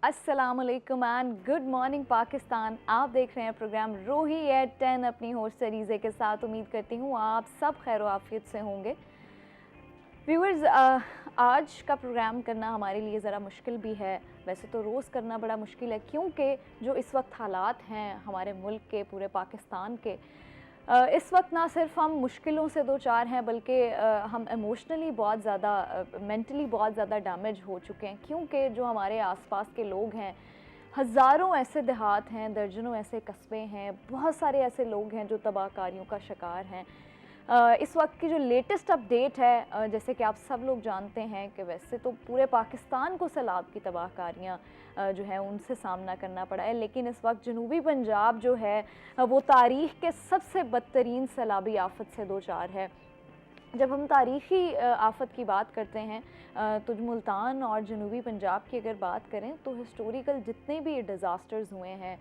अस्सलामुअलैकुम and good morning Pakistan. आप देख रहे हैं प्रोग्राम रोही एट 10 अपनी होस्ट सरीज़े के साथ। उम्मीद करती हूँ आप सब खैर आफियत से होंगे। व्यूअर्स, आज का प्रोग्राम करना हमारे लिए ज़रा मुश्किल भी है। वैसे तो रोज़ करना बड़ा मुश्किल है क्योंकि जो इस वक्त हालात हैं हमारे मुल्क के, पूरे पाकिस्तान के, इस वक्त ना सिर्फ हम मुश्किलों से दो चार हैं बल्कि हम इमोशनली बहुत ज़्यादा, मेंटली बहुत ज़्यादा डैमेज हो चुके हैं क्योंकि जो हमारे आसपास के लोग हैं, हज़ारों ऐसे देहात हैं, दर्जनों ऐसे कस्बे हैं, बहुत सारे ऐसे लोग हैं जो तबाहकारियों का शिकार हैं। इस वक्त की जो लेटेस्ट अपडेट है, जैसे कि आप सब लोग जानते हैं कि वैसे तो पूरे पाकिस्तान को सैलाब की तबाहकारियाँ जो है उनसे सामना करना पड़ा है, लेकिन इस वक्त जनूबी पंजाब जो है वो तारीख़ के सबसे बदतरीन सैलाबी आफत से दो चार है। जब हम तारीख़ी आफत की बात करते हैं तो मुल्तान और जनूबी पंजाब की अगर बात करें तो हिस्टोरिकल जितने भी डिज़ास्टर्स हुए हैं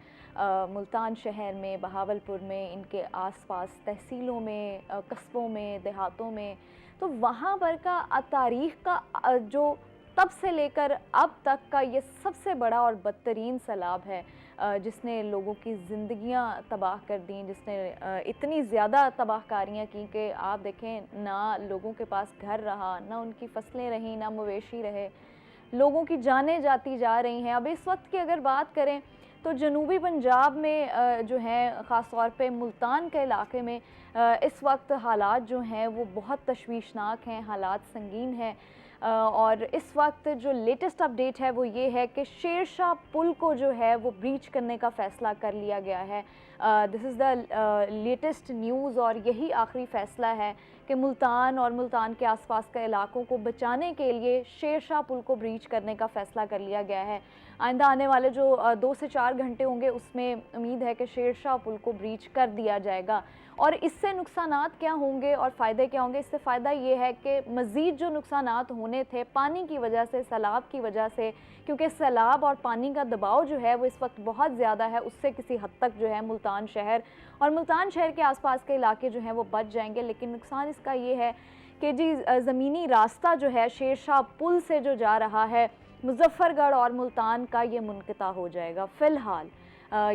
मुल्तान शहर में, बहावलपुर में, इनके आसपास तहसीलों में, कस्बों में, देहातों में, तो वहाँ पर का तारीख़ का जो तब से लेकर अब तक का ये सबसे बड़ा और बदतरीन सैलाब है जिसने लोगों की ज़िंदगियां तबाह कर दी, जिसने इतनी ज़्यादा तबाहकारियां की कि आप देखें ना लोगों के पास घर रहा, ना उनकी फसलें रहीं, ना मवेशी रहे, लोगों की जानें जाती जा रही हैं। अब इस वक्त की अगर बात करें तो जनूबी पंजाब में जो है ख़ास तौर पे मुल्तान के इलाके में इस वक्त हालात जो हैं वो बहुत तशवीशनाक हैं, हालात संगीन हैं। और इस वक्त जो लेटेस्ट अपडेट है वो ये है कि शेरशाह पुल को जो है वो ब्रीच करने का फ़ैसला कर लिया गया है। This is the latest news और यही आखिरी फ़ैसला है कि मुल्तान और मुल्तान के आसपास के इलाकों को बचाने के लिए शेरशाह पुल को ब्रीच करने का फ़ैसला कर लिया गया है। आइंदा आने वाले जो 2 से 4 घंटे होंगे उसमें उम्मीद है कि शेरशाह पुल को ब्रीच कर दिया जाएगा। और इससे नुकसानात क्या होंगे और फ़ायदे क्या होंगे? इससे फ़ायदा ये है कि मज़ीद जो नुकसानात होने थे पानी की वजह से, सैलाब की वजह से, क्योंकि सैलाब और पानी का दबाव जो है वो इस वक्त बहुत ज़्यादा है, उससे किसी हद तक जो है मुल्तान शहर और मुल्तान शहर के आसपास के इलाके जो हैं वो बच जाएंगे। लेकिन नुकसान इसका ये है कि जी ज़मीनी रास्ता जो है शेरशाह पुल से जो जा रहा है मुज़फ़्फ़रगढ़ और मुल्तान का, ये मुनक़ता हो जाएगा। फ़िलहाल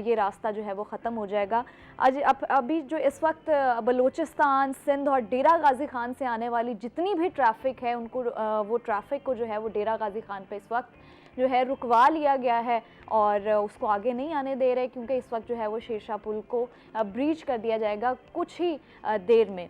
ये रास्ता जो है वो ख़त्म हो जाएगा। आज अभी जो इस वक्त बलूचिस्तान, सिंध और डेरा गाज़ी ख़ान से आने वाली जितनी भी ट्रैफ़िक है उनको वो ट्रैफ़िक को जो है वो डेरा गाज़ी ख़ान पे इस वक्त जो है रुकवा लिया गया है और उसको आगे नहीं आने दे रहे क्योंकि इस वक्त जो है वो शेरशाह पुल को ब्रीच कर दिया जाएगा कुछ ही देर में।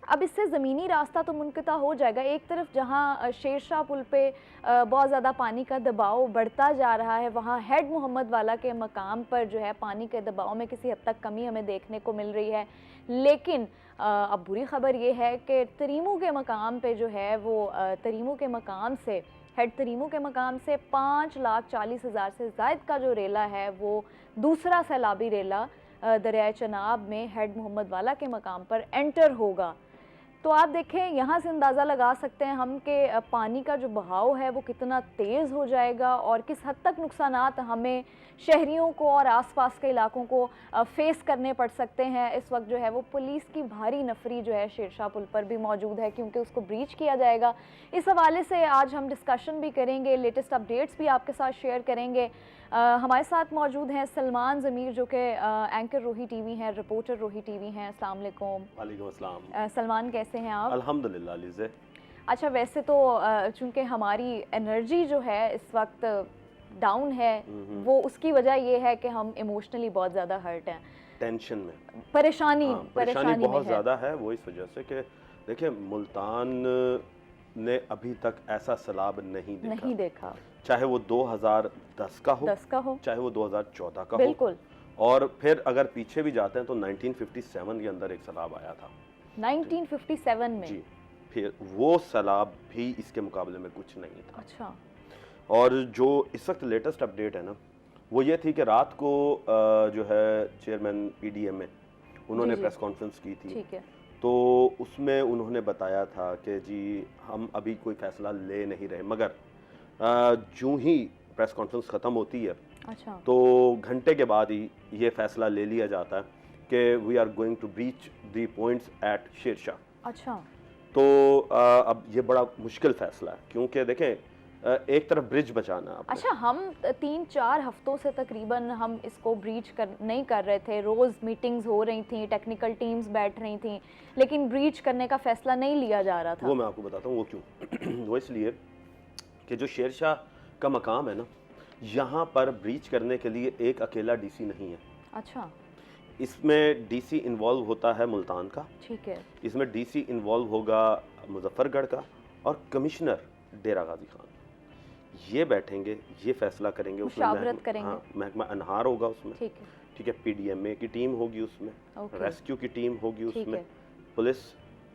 अब इससे ज़मीनी रास्ता तो मुनक़ता हो जाएगा। एक तरफ जहां शेरशाह पुल पे बहुत ज़्यादा पानी का दबाव बढ़ता जा रहा है, वहां हेड मोहम्मद वाला के मकाम पर जो है पानी के दबाव में किसी हद तक कमी हमें देखने को मिल रही है। लेकिन अब बुरी ख़बर ये है कि तरीमू के मकाम पे जो है वो तरीमू के मकाम से, हेड तरीमू के मकाम से 5,40,000 से ज़ायद का जो रेला है वो दूसरा सैलाबी रेला दरियाए चनाब में हेड मोहम्मद वाला के मकाम पर एंटर होगा। तो आप देखें, यहाँ से अंदाज़ा लगा सकते हैं हम कि पानी का जो बहाव है वो कितना तेज़ हो जाएगा और किस हद तक नुकसानात हमें शहरियों को और आसपास के इलाकों को फेस करने पड़ सकते हैं। इस वक्त जो है वो पुलिस की भारी नफरी जो है शेरशाह पुल पर भी मौजूद है क्योंकि उसको ब्रीच किया जाएगा। इस हवाले से आज हम डिस्कशन भी करेंगे, लेटेस्ट अपडेट्स भी आपके साथ शेयर करेंगे। हमारे साथ मौजूद हैं सलमान ज़मीर जो कि एंकर रोही टीवी हैं, रिपोर्टर रोही टीवी हैं। अस्सलाम वालेकुम। वालेकुम अस्सलाम। सलमान, कैसे हैं आप? अल्हम्दुलिल्लाह लीज़े। अच्छा, वैसे तो चूँकि हमारी एनर्जी जो है इस वक्त डाउन है, वो उसकी वजह ये है कि हम इमोशनली बहुत ज़्यादा हर्ट हैं, टेंशन में, परेशानी बहुत ज़्यादा है। वो इस वजह से कि देखिए मुल्तान ने अभी तक ऐसा सैलाब नहीं देखा, चाहे वो 2010 का हो, चाहे वो 2014 का बिल्कुल हो। और फिर अगर पीछे भी जाते हैं तो 1957 के अंदर एक सैलाब आया था 1957 में जी। फिर वो सैलाब भी इसके मुकाबले में कुछ नहीं था। अच्छा। और जो इस वक्त लेटेस्ट अपडेट है ना वो ये थी कि रात को जो है चेयरमैन पीडीएम में उन्होंने प्रेस कॉन्फ्रेंस की थी। ठीक है। तो उसमें उन्होंने बताया था कि जी हम अभी कोई फैसला ले नहीं रहे, मगर जो ही प्रेस कॉन्फ्रेंस ख़त्म होती है अच्छा, तो घंटे के बाद ही ये फैसला ले लिया जाता है कि we are going to breach the points at Shershah. अच्छा। तो अब ये बड़ा मुश्किल फ़ैसला है क्योंकि देखें एक तरफ ब्रिज बचाना आपने। अच्छा, हम 3-4 हफ्तों से तकरीबन हम इसको ब्रीच नहीं कर रहे थे, रोज़ मीटिंग्स हो रही थी, टेक्निकल टीम्स बैठ रही थी, लेकिन ब्रीच करने का फैसला नहीं लिया जा रहा था। वो मैं आपको बताता हूँ वो क्यों। वो इसलिए कि जो शेरशाह का मकाम है ना, यहाँ पर ब्रीच करने के लिए एक अकेला डीसी नहीं है। अच्छा, इसमें डीसी इन्वॉल्व होता है मुल्तान का, ठीक है, इसमें डीसी इन्वॉल्व होगा मुजफ्फरगढ़ का, और कमिश्नर डेरा गाजी खान। ये बैठेंगे, ये फैसला करेंगे, मुशावरत करेंगे। हाँ, महकमा अनहार होगा उसमें, ठीक है, PDMA की टीम होगी उसमें, रेस्क्यू की टीम होगी उसमें, पुलिस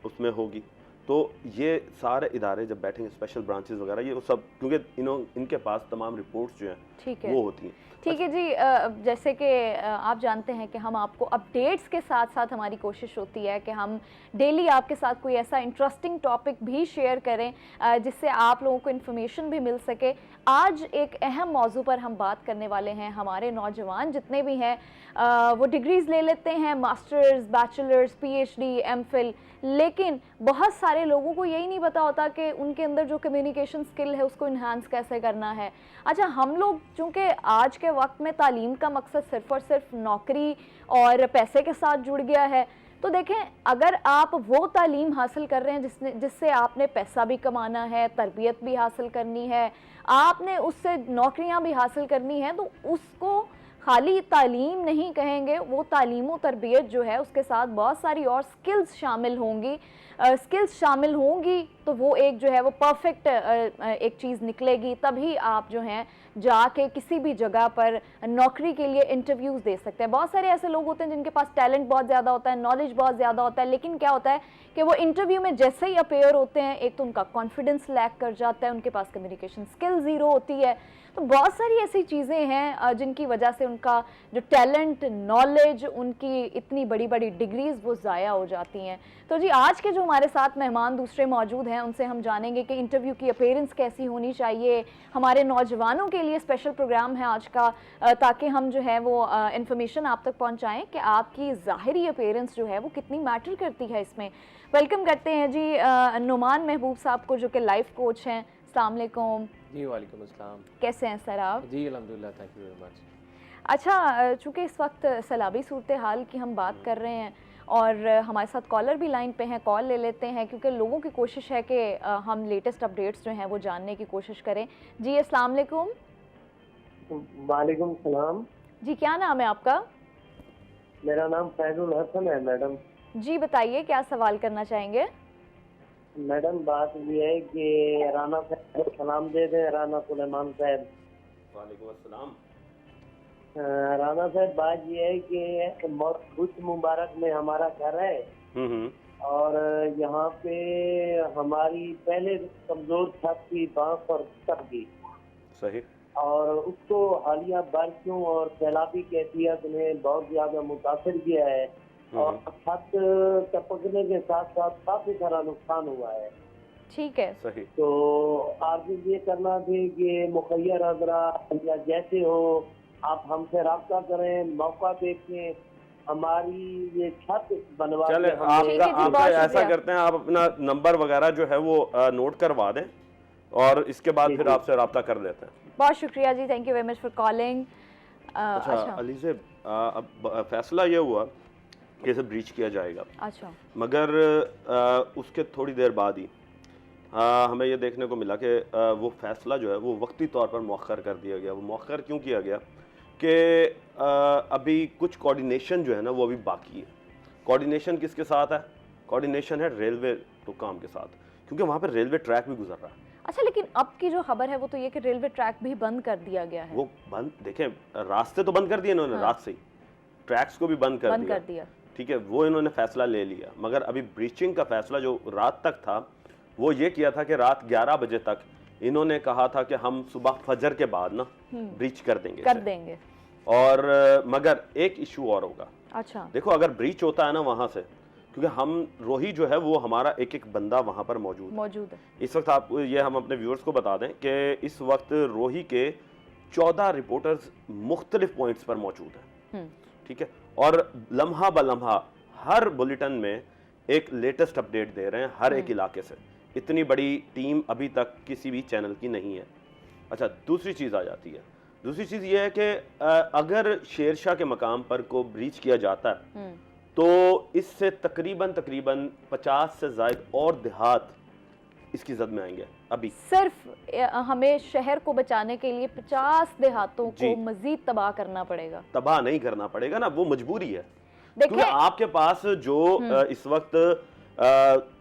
उसमें होगी। तो ये सारे इदारे जब बैठेंगे, स्पेशल ब्रांचेस वगैरह, ये वो सब, क्योंकि इनके पास तमाम रिपोर्ट्स जो हैं वो होती हैं। ठीक है जी, जैसे कि आप जानते हैं कि हम आपको अपडेट्स के साथ साथ हमारी कोशिश होती है कि हम डेली आपके साथ कोई ऐसा इंटरेस्टिंग टॉपिक भी शेयर करें जिससे आप लोगों को इन्फॉर्मेशन भी मिल सके। आज एक अहम मौजू पर हम बात करने वाले हैं। हमारे नौजवान जितने भी हैं वो डिग्रीज़ ले लेते हैं, मास्टर्स, बैचलर्स, PhD, MPhil, लेकिन बहुत सारे लोगों को यही नहीं पता होता कि उनके अंदर जो कम्युनिकेशन स्किल है उसको इन्हांस कैसे करना है। अच्छा, हम लोग चूँकि आज के वक्त में तालीम का मकसद सिर्फ़ और सिर्फ नौकरी और पैसे के साथ जुड़ गया है, तो देखें, अगर आप वो तालीम हासिल कर रहे हैं जिससे आपने पैसा भी कमाना है, तरबियत भी हासिल करनी है, आपने उससे नौकरियां भी हासिल करनी है, तो उसको खाली तालीम नहीं कहेंगे। वो तालीम व तरबियत जो है उसके साथ बहुत सारी और स्किल्स शामिल होंगी। स्किल्स शामिल होंगी तो वो एक जो है वो परफेक्ट एक चीज़ निकलेगी, तभी आप जो हैं जाके किसी भी जगह पर नौकरी के लिए इंटरव्यूज़ दे सकते हैं। बहुत सारे ऐसे लोग होते हैं जिनके पास टैलेंट बहुत ज़्यादा होता है, नॉलेज बहुत ज़्यादा होता है, लेकिन क्या होता है कि वो इंटरव्यू में जैसे ही अपेयर होते हैं, एक तो उनका कॉन्फिडेंस लैक कर जाता है, उनके पास कम्युनिकेशन स्किल ज़ीरो होती है। तो बहुत सारी ऐसी चीज़ें हैं जिनकी वजह से उनका जो टैलेंट, नॉलेज, उनकी इतनी बड़ी बड़ी डिग्रीज़ वो ज़ाया हो जाती हैं। तो जी, आज के जो हमारे साथ मेहमान दूसरे मौजूद हैं, उनसे हम जानेंगे कि इंटरव्यू की अपीयरेंस कैसी होनी चाहिए। हमारे नौजवानों के लिए स्पेशल प्रोग्राम है आज का, ताकि हम जो है वो इन्फॉर्मेशन आप तक पहुंचाएं कि आपकी ज़ाहिरी अपीयरेंस जो है वो कितनी मैटर करती है इसमें। वेलकम करते हैं जी नुमान महबूब साहब को, जो कि लाइफ कोच हैं। अस्सलाम वालेकुम। जी वालेकुम अस्सलाम। कैसे हैं सर आप? जी अल्हम्दुलिल्लाह, थैंक यू वेरी मच। अच्छा, चूँकि इस वक्त सैलाबी सूरत हाल की हम बात कर रहे हैं और हमारे साथ कॉलर भी लाइन पे हैं, कॉल ले लेते हैं, क्योंकि लोगों की कोशिश है कि हम लेटेस्ट अपडेट्स जो हैं वो जानने की कोशिश करें। जी अस्सलाम वालेकुम। वालेकुम सलाम। जी, क्या नाम है आपका? मेरा नाम फैजुल हसन है मैडम। जी बताइए, क्या सवाल करना चाहेंगे? मैडम, बात ये है कि राना साहब को सलाम दे दें। राना सुलेमान साहब। वालेकुम अस्सलाम। राना साहब, बात ये है कि बुश मुबारक में हमारा घर है और यहाँ पे हमारी पहले कमजोर छत की बांस और छत की, सही, और उसको हालिया बारिशों और सैलाबी कैफियत ने बहुत ज्यादा मुतासर किया है और छत टपकने के साथ साथ काफी सारा नुकसान हुआ है। ठीक है, सही। तो आप ये करना थी कि मुखैर हजरा या जैसे हो आप हमसे रब्ता करें, मौका देखें, हमारी ये छत बनवा चले। आपका ऐसा करते हैं, आप अपना नंबर वगैरह जो है वो नोट करवा दें और इसके बाद फिर आपसे रब्ता कर लेते हैं। बहुत शुक्रिया जी, thank you very much for calling. अच्छा अली से, अब फैसला ये हुआ कि इसे ब्रीच किया जाएगा। अच्छा, मगर उसके थोड़ी देर बाद ही हमें ये देखने को मिला कि वो फैसला जो है वो वक्ती तौर पर मौखर कर दिया गया। वो मौखर क्यों किया गया कि अभी कुछ कोऑर्डिनेशन जो है ना वो अभी बाकी है। कोऑर्डिनेशन किसके साथ है? कोऑर्डिनेशन है रेलवे हुकाम के साथ, क्योंकि वहाँ पर रेलवे ट्रैक भी गुजर रहा है। अच्छा, लेकिन अब की जो खबर है वो तो ये कि रेलवे ट्रैक भी बंद कर दिया गया है। वो बंद, देखें, रास्ते तो बंद कर दिए इन्होंने, रात से ही ट्रैक्स को भी बंद कर दिया। ठीक है, वो इन्होंने फैसला ले लिया। मगर अभी ब्रीचिंग का फैसला जो रात तक था वो ये किया था कि रात 11 बजे तक इन्होंने कहा था कि हम सुबह फजर के बाद ना ब्रीच कर देंगे। और मगर एक इशू और होगा। अच्छा, देखो, अगर ब्रीच होता है ना वहां से, क्योंकि हम रोही जो है वो हमारा एक एक बंदा वहां पर मौजूद है इस वक्त। आप ये हम अपने व्यूअर्स को बता दें कि इस वक्त रोही के 14 रिपोर्टर्स मुख्तलिफ पॉइंट्स पर मौजूद हैं। ठीक है, और लम्हा ब लम्हा हर बुलेटिन में एक लेटेस्ट अपडेट दे रहे हैं हर एक इलाके से। इतनी बड़ी टीम अभी तक किसी भी चैनल की नहीं है। अच्छा, दूसरी चीज़ आ जाती है। दूसरी चीज़ ये है कि अगर शेरशाह के मकाम पर को ब्रीच किया जाता है तो इससे तकरीबन 50 से ज़ायद और देहात इसकी जद में आएंगे। अभी सिर्फ हमें शहर को बचाने के लिए 50 देहातों को मजीद तबाह करना पड़ेगा। तबाह नहीं करना पड़ेगा ना, वो मजबूरी है। क्योंकि आपके पास जो इस वक्त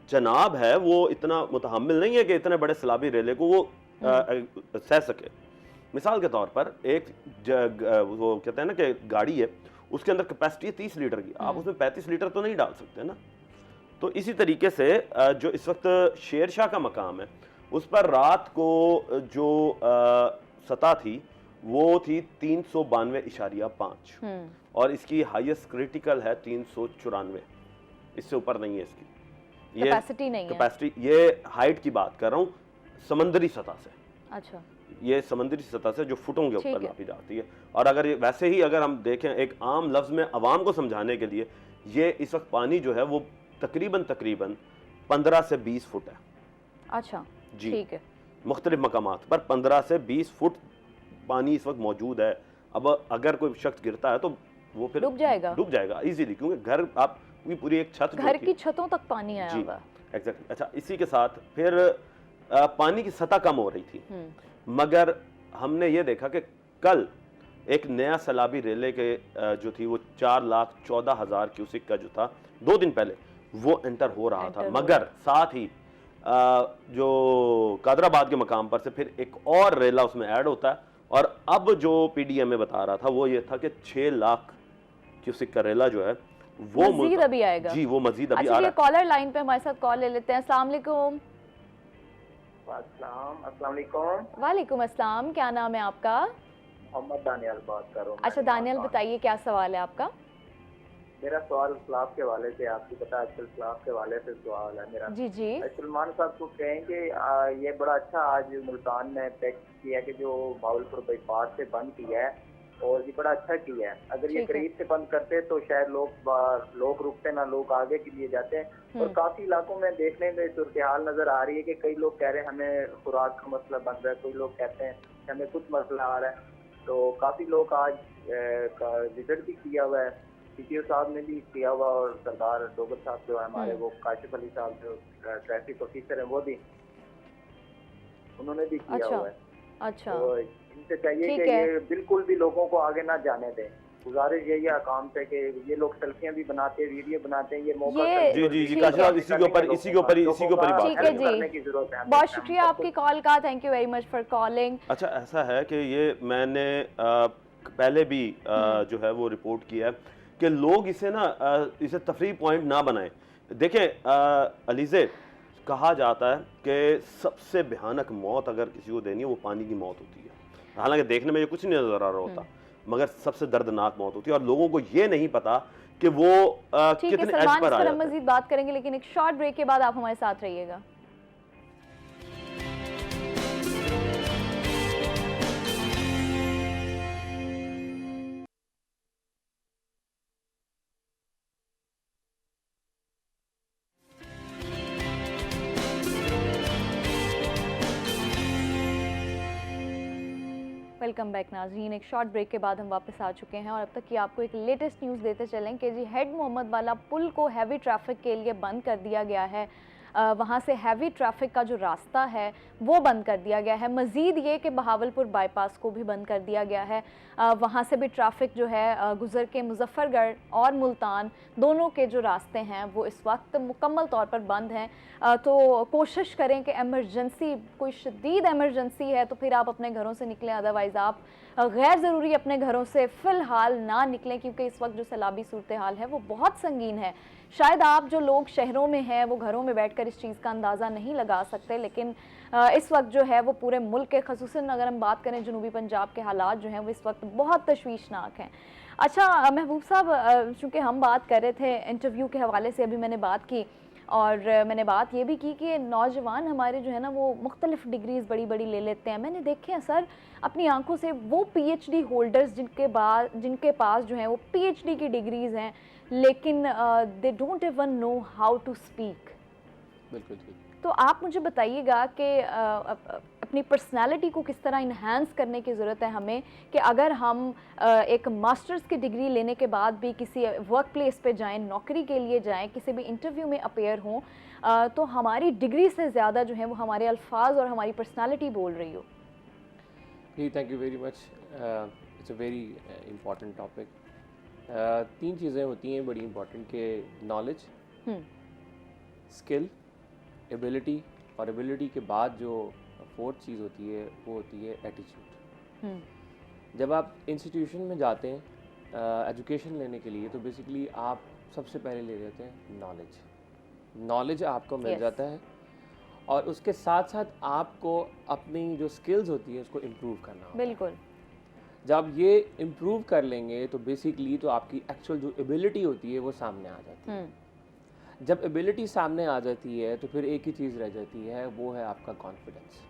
जनाब है वो इतना मुतहम्मिल नहीं है कि इतने बड़े सैलाबी रेले को वो सह सके। मिसाल के तौर पर एक वो कहते हैं ना कि गाड़ी है, उसके अंदर कैपेसिटी है 30 लीटर की, आप उसमें 35 लीटर तो नहीं डाल सकते ना। तो इसी तरीके से जो इस वक्त शेरशाह का मकाम है उस पर रात को जो सतह थी वो थी 392.5 और इसकी हाईएस्ट क्रिटिकल है 394, इससे ऊपर नहीं है इसकी कैपेसिटी नहीं है। कैपेसिटी ये हाइट की बात कर रहा हूँ समंदरी सतह से। अच्छा, ये समुद्री सतह से जो फुटों के ऊपर नापी जाती है। और अगर वैसे ही अगर हम देखें एक आम लफ्ज में अवाम को समझाने के लिए, ये इस वक्त पानी जो है वो तकरीबन 15 से 20 फुट है। अच्छा जी, ठीक है। मुख्तलिफ मकामात पर 15 से 20 फुट पानी इस वक्त मौजूद है। अब अगर कोई शख्स गिरता है तो वो फिर डूब जाएगा इजीली, क्योंकि घर आप पूरी एक छत, घर की छतों तक पानी आया हुआ। एग्जैक्टली। अच्छा, इसी के साथ फिर पानी की सतह कम हो रही थी, मगर हमने ये देखा कि कल एक नया सैलाबी रेले के जो थी वो 4,14,000 क्यूसिक का जो था 2 दिन पहले वो एंटर हो रहा था, मगर साथ ही जो कादराबाद के मकाम पर से फिर एक और रेला उसमें ऐड होता है। और अब जो पीडीएम में बता रहा था वो ये था कि 6 लाख क्यूसिक का रेला जो है वो मजीद अभी आएगा। जी, वो मजीद अभी आ रहा है। कॉलर लाइन पे हमारे साथ कॉल ले लेते हैं। अस्सलाम वालेकुम। वालेकुम अस्सलाम, क्या नाम है आपका? मोहम्मद दानियाल बात कर रहा हूँ। अच्छा दानियाल, बताइए क्या सवाल है आपका? मेरा सवाल सलाब के हवाले से, आपको पता है आजकल सलाब के हवाले से सवाल है मेरा। जी जी। सलमान साहब को कहेंगे ये बड़ा अच्छा आज मुल्तान ने टैक्स किया कि जो भावलपुर बाईपास से बंद किया है, और ये बड़ा अच्छा किया है। अगर ये करीब से बंद करते तो शायद लोग रुकते ना, लोग आगे के लिए जाते हैं। और काफी इलाकों में देखने में सूरत हाल नजर आ रही है कि कई लोग कह रहे हैं हमें खुराक का मसला बन रहा है, कोई लोग कहते हैं हमें कुछ मसला आ रहा है। तो काफी लोग आज विजिट भी किया हुआ है, सीटीओ साहब ने भी किया हुआ, और सरदार डोगर साहब जो है हमारे, वो काशिफ अली साहब जो ट्रैफिक ऑफिसर है वो भी, उन्होंने भी किया हुआ है। अच्छा, तो इनसे चाहिए कि ये बिल्कुल भी लोगों को आगे ना जाने दें। गुजारिश यही है काम से कि ये लोग सेल्फियां भी बनाते हैं, वीडियो बनाते हैं, ये मौका जी काशिफ, इसी के ऊपर बात करने की जरूरत है। बहुत शुक्रिया आपकी कॉल का, thank you very much for calling. अच्छा, ऐसा है कि ये मैंने पहले भी जो है वो रिपोर्ट किया है कि लोग इसे इसे तफरीह पॉइंट ना बनाएं। देखें अलीज़े, कहा जाता है कि सबसे भयानक मौत अगर किसी को देनी है वो पानी की मौत होती है। हालांकि देखने में ये कुछ नहीं नजर आ रहा होता, मगर सबसे दर्दनाक मौत होती है और लोगों को ये नहीं पता कि वो कितने एज पर आ जाता है। मजीद बात करेंगे, लेकिन एक शॉर्ट ब्रेक के बाद आप हमारे साथ रहिएगा। वेलकम बैक नाज़रीन। एक शॉर्ट ब्रेक के बाद हम वापस आ चुके हैं और अब तक की आपको एक लेटेस्ट न्यूज़ देते चलें कि जी हेड मोहम्मद वाला पुल को हैवी ट्रैफिक के लिए बंद कर दिया गया है। वहाँ से हैवी ट्रैफिक का जो रास्ता है वो बंद कर दिया गया है। मज़ीद ये कि बहावलपुर बाईपास को भी बंद कर दिया गया है। वहाँ से भी ट्रैफिक जो है गुज़र के मुजफ्फरगढ़ और मुल्तान दोनों के जो रास्ते हैं वो इस वक्त मुकम्मल तौर पर बंद हैं। तो कोशिश करें कि एमरजेंसी, कोई शदीद एमरजेंसी है तो फिर आप अपने घरों से निकलें, अदरवाइज़ आप गैर ज़रूरी अपने घरों से फ़िलहाल ना निकलें, क्योंकि इस वक्त जो सैलाबी सूरत हाल है वो बहुत संगीन है। शायद आप जो लोग शहरों में हैं वो घरों में बैठकर इस चीज़ का अंदाज़ा नहीं लगा सकते, लेकिन इस वक्त जो है वो पूरे मुल्क के, ख़ुसूसन अगर हम बात करें जनूबी पंजाब के हालात जो हैं वो इस वक्त बहुत तशवीशनाक हैं। अच्छा महबूब साहब, चूँकि हम बात कर रहे थे इंटरव्यू के हवाले से, अभी मैंने बात की और मैंने बात ये भी की कि नौजवान हमारे जो है ना वो मुख्तलिफ डिग्रीज़ बड़ी बड़ी ले लेते हैं। मैंने देखे हैं सर अपनी आंखों से वो PhD होल्डर्स जिनके पास जो है वो PhD की डिग्रीज़ हैं, लेकिन they don't even know how to speak. बिल्कुल ठीक। तो आप मुझे बताइएगा कि अपनी पर्सनालिटी को किस तरह इन्हांस करने की ज़रूरत है हमें, कि अगर हम एक मास्टर्स की डिग्री लेने के बाद भी किसी वर्क प्लेस पे जाएं, नौकरी के लिए जाएं, किसी भी इंटरव्यू में अपेयर हों, तो हमारी डिग्री से ज़्यादा जो है वो हमारे अल्फाज और हमारी पर्सनालिटी बोल रही हो। जी, thank you very much. It's a very important topic. 3 चीज़ें होती हैं बड़ी इम्पॉर्टेंट के नॉलेज, स्किल, एबिलिटी, और एबिलिटी के बाद जो 4th चीज़ होती है वो होती है एटीट्यूड। जब आप इंस्टीट्यूशन में जाते हैं एजुकेशन लेने के लिए, तो बेसिकली आप सबसे पहले ले लेते हैं नॉलेज आपको मिल जाता है, और उसके साथ साथ आपको अपनी जो स्किल्स होती है उसको इम्प्रूव करना होता है। बिल्कुल। जब ये इम्प्रूव कर लेंगे तो बेसिकली तो आपकी एक्चुअल जो एबिलिटी होती है वो सामने आ जाती है। जब एबिलिटी सामने आ जाती है तो फिर एक ही चीज़ रह जाती है, वो है आपका कॉन्फिडेंस।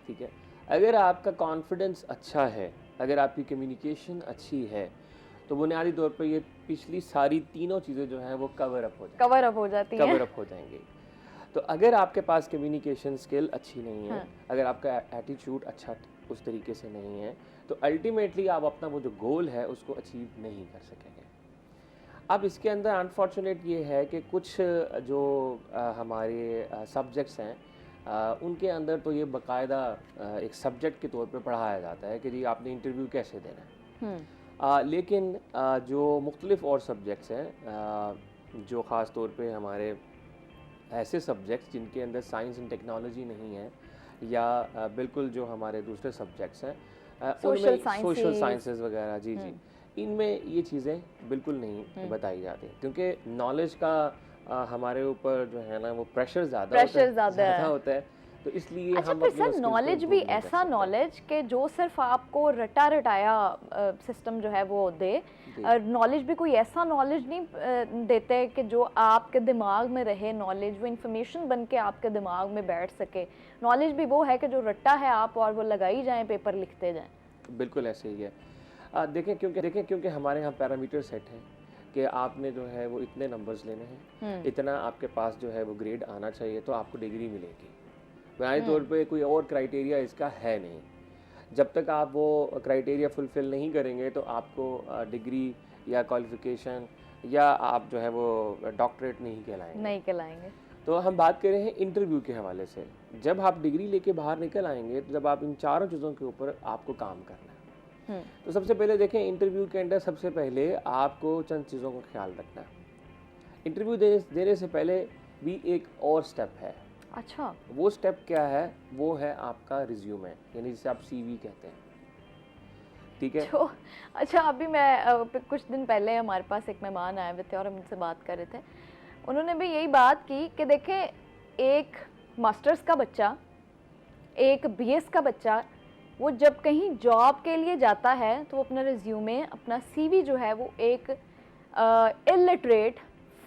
ठीक है, अगर आपका कॉन्फिडेंस अच्छा है, अगर आपकी कम्युनिकेशन अच्छी है, तो बुनियादी तौर पर ये पिछली सारी तीनों चीज़ें जो हैं वो कवर अप हो जाएंगी। तो अगर आपके पास कम्युनिकेशन स्किल अच्छी नहीं है, अगर आपका एटीट्यूड अच्छा उस तरीके से नहीं है, तो अल्टीमेटली आप अपना वो जो गोल है उसको अचीव नहीं कर सकेंगे। अब इसके अंदर अनफॉर्चुनेट ये है कि कुछ जो हमारे सब्जेक्ट्स हैं उनके अंदर तो ये बाकायदा एक सब्जेक्ट के तौर पे पढ़ाया जाता है कि जी आपने इंटरव्यू कैसे देना है। लेकिन जो मुख्तलिफ और सब्जेक्ट्स हैं, जो ख़ास तौर पे हमारे ऐसे सब्जेक्ट्स जिनके अंदर साइंस एंड टेक्नोलॉजी नहीं है, या बिल्कुल जो हमारे दूसरे सब्जेक्ट्स हैं उनमें सोशल साइंसेस वगैरह, जी, इनमें ये चीज़ें बिल्कुल नहीं बताई जाती, क्योंकि नॉलेज का हमारे ऊपर जो है ना वो प्रेशर ज़्यादा होता है, तो इसलिए अच्छा, हम पर सर नॉलेज भी ऐसा नॉलेज के जो सिर्फ आपको रटा रटाया सिस्टम जो है वो दे, नॉलेज भी कोई ऐसा नॉलेज नहीं देते कि जो आपके दिमाग में रहे, नॉलेज वो इन्फॉर्मेशन बन के आपके दिमाग में बैठ सके। नॉलेज भी वो है कि जो रट्टा है आप और वो लगाई जाएं, पेपर लिखते जाएं। बिल्कुल ऐसे ही है। देखें क्योंकि हमारे यहाँ पैरामीटर सेट हैं कि आपने जो है वो इतने नंबर्स लेने हैं, इतना आपके पास जो है वो ग्रेड आना चाहिए तो आपको डिग्री मिलेगी। बुनियादी तौर पे कोई और क्राइटेरिया इसका है नहीं। जब तक आप वो क्राइटेरिया फुलफ़िल नहीं करेंगे तो आपको डिग्री या क्वालिफ़िकेशन या आप जो है वो डॉक्टरेट नहीं कहलाएंगे। तो हम बात कर रहे हैं इंटरव्यू के हवाले से। जब आप डिग्री लेके बाहर निकल आएंगे तो जब आप इन चारों चीज़ों के ऊपर आपको काम करना है, तो सबसे पहले देखें इंटरव्यू के अंदर सबसे पहले आपको चंद चीज़ों का ख्याल रखना है। इंटरव्यू देने से पहले भी एक और स्टेप है। अच्छा, वो स्टेप क्या है? वो है आपका रिज्यूमे, यानी जिसे आप सीवी कहते हैं। ठीक है। तो अच्छा, अभी मैं कुछ दिन पहले हमारे पास एक मेहमान आए हुए थे और हम उनसे बात कर रहे थे। उन्होंने भी यही बात की कि देखें, एक मास्टर्स का बच्चा, एक बीएस का बच्चा, वो जब कहीं जॉब के लिए जाता है तो वो अपना रिज्यूमे, अपना सीवी जो है वो एक इलिटरेट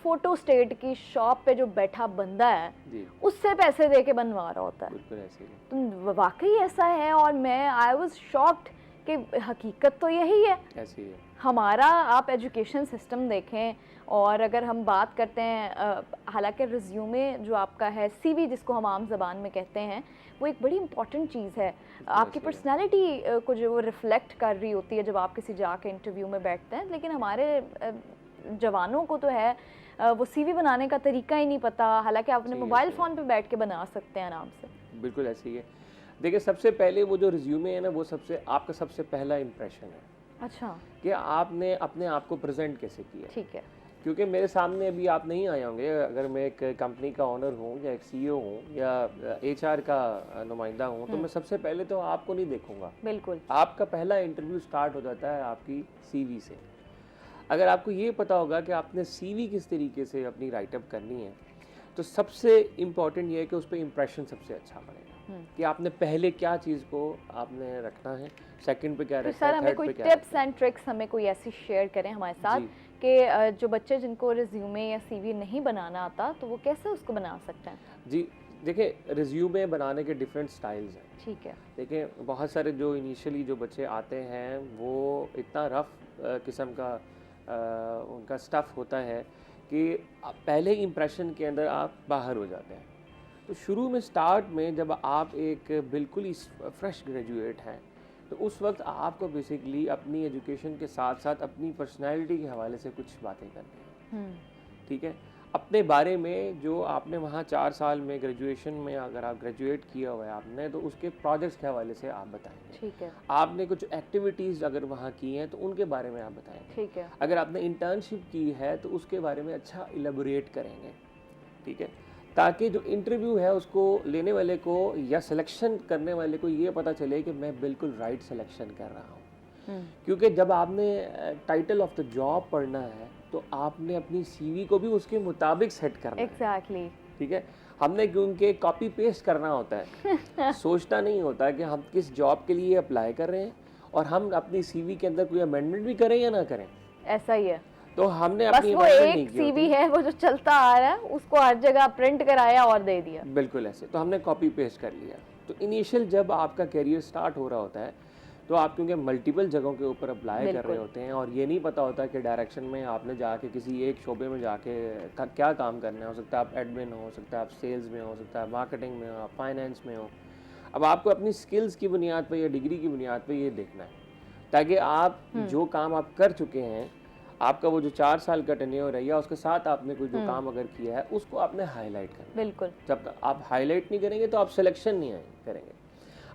फोटो स्टेट की शॉप पे जो बैठा बंदा है उससे पैसे दे के बनवा रहा होता है। बिल्कुल ऐसे ही। तो वाकई ऐसा है, और मैं आई वाज शॉक्ड कि हकीकत तो यही है। ऐसे ही है हमारा। आप एजुकेशन सिस्टम देखें, और अगर हम बात करते हैं, हालांकि रिज्यूमे जो आपका है, सीवी जिसको हम आम ज़बान में कहते हैं, वो एक बड़ी इंपॉर्टेंट चीज़ है। आपकी पर्सनालिटी को जो वो रिफ्लेक्ट कर रही होती है जब आप किसी जाके इंटरव्यू में बैठते हैं। लेकिन हमारे जवानों को तो है वो सीवी बनाने का तरीका ही नहीं पता, हालांकि आप अपने मोबाइल फ़ोन पे बैठ के बना सकते हैं आराम से। बिल्कुल ऐसे ही है। देखिए, सबसे पहले वो जो रिज्यूमे है ना, वो आपका सबसे पहला इम्प्रेशन है। अच्छा, कि आपने अपने आप को प्रेजेंट कैसे किया। ठीक है। क्योंकि मेरे सामने अभी आप नहीं आए होंगे, अगर मैं एक कंपनी का ओनर हूँ या एक सीईओ हूँ या एचआर का नुमाइंदा हूँ, तो मैं सबसे पहले तो आपको नहीं देखूंगा। बिल्कुल। आपका पहला इंटरव्यू स्टार्ट हो जाता है आपकी सीवी से। अगर आपको ये पता होगा कि आपने सीवी किस तरीके से अपनी राइटअप करनी है, तो सबसे इम्पॉर्टेंट ये है कि उस पर इम्प्रेशन सबसे अच्छा बनेगा कि आपने पहले क्या चीज़ को आपने रखना है, सेकंड पे क्या रखना है, सर हमें कोई टिप्स एंड ट्रिक्स हमें कोई ऐसी शेयर करें हमारे साथ कि जो बच्चे जिनको रिज्यूमे या सीवी नहीं बनाना आता तो वो कैसे उसको बना सकते हैं। जी देखिए, रिज्यूमे बनाने के डिफरेंट स्टाइल्स हैं। ठीक है। देखिए, बहुत सारे जो इनिशियली जो बच्चे आते हैं वो इतना रफ किस्म का उनका स्टफ़ होता है कि पहले इंप्रेशन के अंदर आप बाहर हो जाते हैं। तो शुरू में स्टार्ट में जब आप एक बिल्कुल ही फ्रेश ग्रेजुएट हैं तो उस वक्त आपको बेसिकली अपनी एजुकेशन के साथ साथ अपनी पर्सनैलिटी के हवाले से कुछ बातें करनी है। ठीक है, अपने बारे में जो आपने वहाँ 4 साल में ग्रेजुएशन में अगर आप ग्रेजुएट किया हुआ है आपने, तो उसके प्रोजेक्ट्स के हवाले से आप बताएंगे। ठीक है। आपने कुछ एक्टिविटीज़ अगर वहाँ की हैं तो उनके बारे में आप बताएंगे। ठीक है। अगर आपने इंटर्नशिप की है तो उसके बारे में अच्छा इलेबोरेट करेंगे। ठीक है, ताकि जो इंटरव्यू है उसको लेने वाले को या सिलेक्शन करने वाले को ये पता चले कि मैं बिल्कुल राइट सिलेक्शन कर रहा हूँ। क्योंकि जब आपने टाइटल ऑफ द जॉब पढ़ना है तो आपने अपनी सीवी को भी उसके मुताबिक सेट करना है। एग्जैक्टली। ठीक है, हमने क्योंकि कॉपी पेस्ट करना होता है सोचना नहीं होता कि हम किस जॉब के लिए अप्लाई कर रहे हैं और हम अपनी सीवी के अंदर कोई अमेंडमेंट भी करें या ना करें। ऐसा ही है। तो हमने बस अपनी वो एक सीवी है वो जो चलता आ रहा है उसको हर जगह प्रिंट कराया और दे दिया। बिल्कुल ऐसे, तो हमने कॉपी पेस्ट कर लिया। तो इनिशियल जब आपका करियर स्टार्ट हो रहा होता है तो आप क्योंकि मल्टीपल जगहों के ऊपर अप्लाई कर रहे होते हैं और ये नहीं पता होता कि डायरेक्शन में आपने जाके किसी एक शोबे में जाके क्या काम करना है। हो सकता है आप एडमिन हो सकता है आप सेल्स में हो सकता है मार्केटिंग में हो, आप फाइनेंस में हो। अब आपको अपनी स्किल्स की बुनियाद पर या डिग्री की बुनियाद पर ये देखना है ताकि आप जो काम आप कर चुके हैं, आपका वो जो 4 साल का टेन्योर है या उसके साथ आपने कोई जो काम अगर किया है उसको आपने हाईलाइट करना। बिल्कुल। जब तक आप हाईलाइट नहीं करेंगे तो आप सिलेक्शन नहीं करेंगे।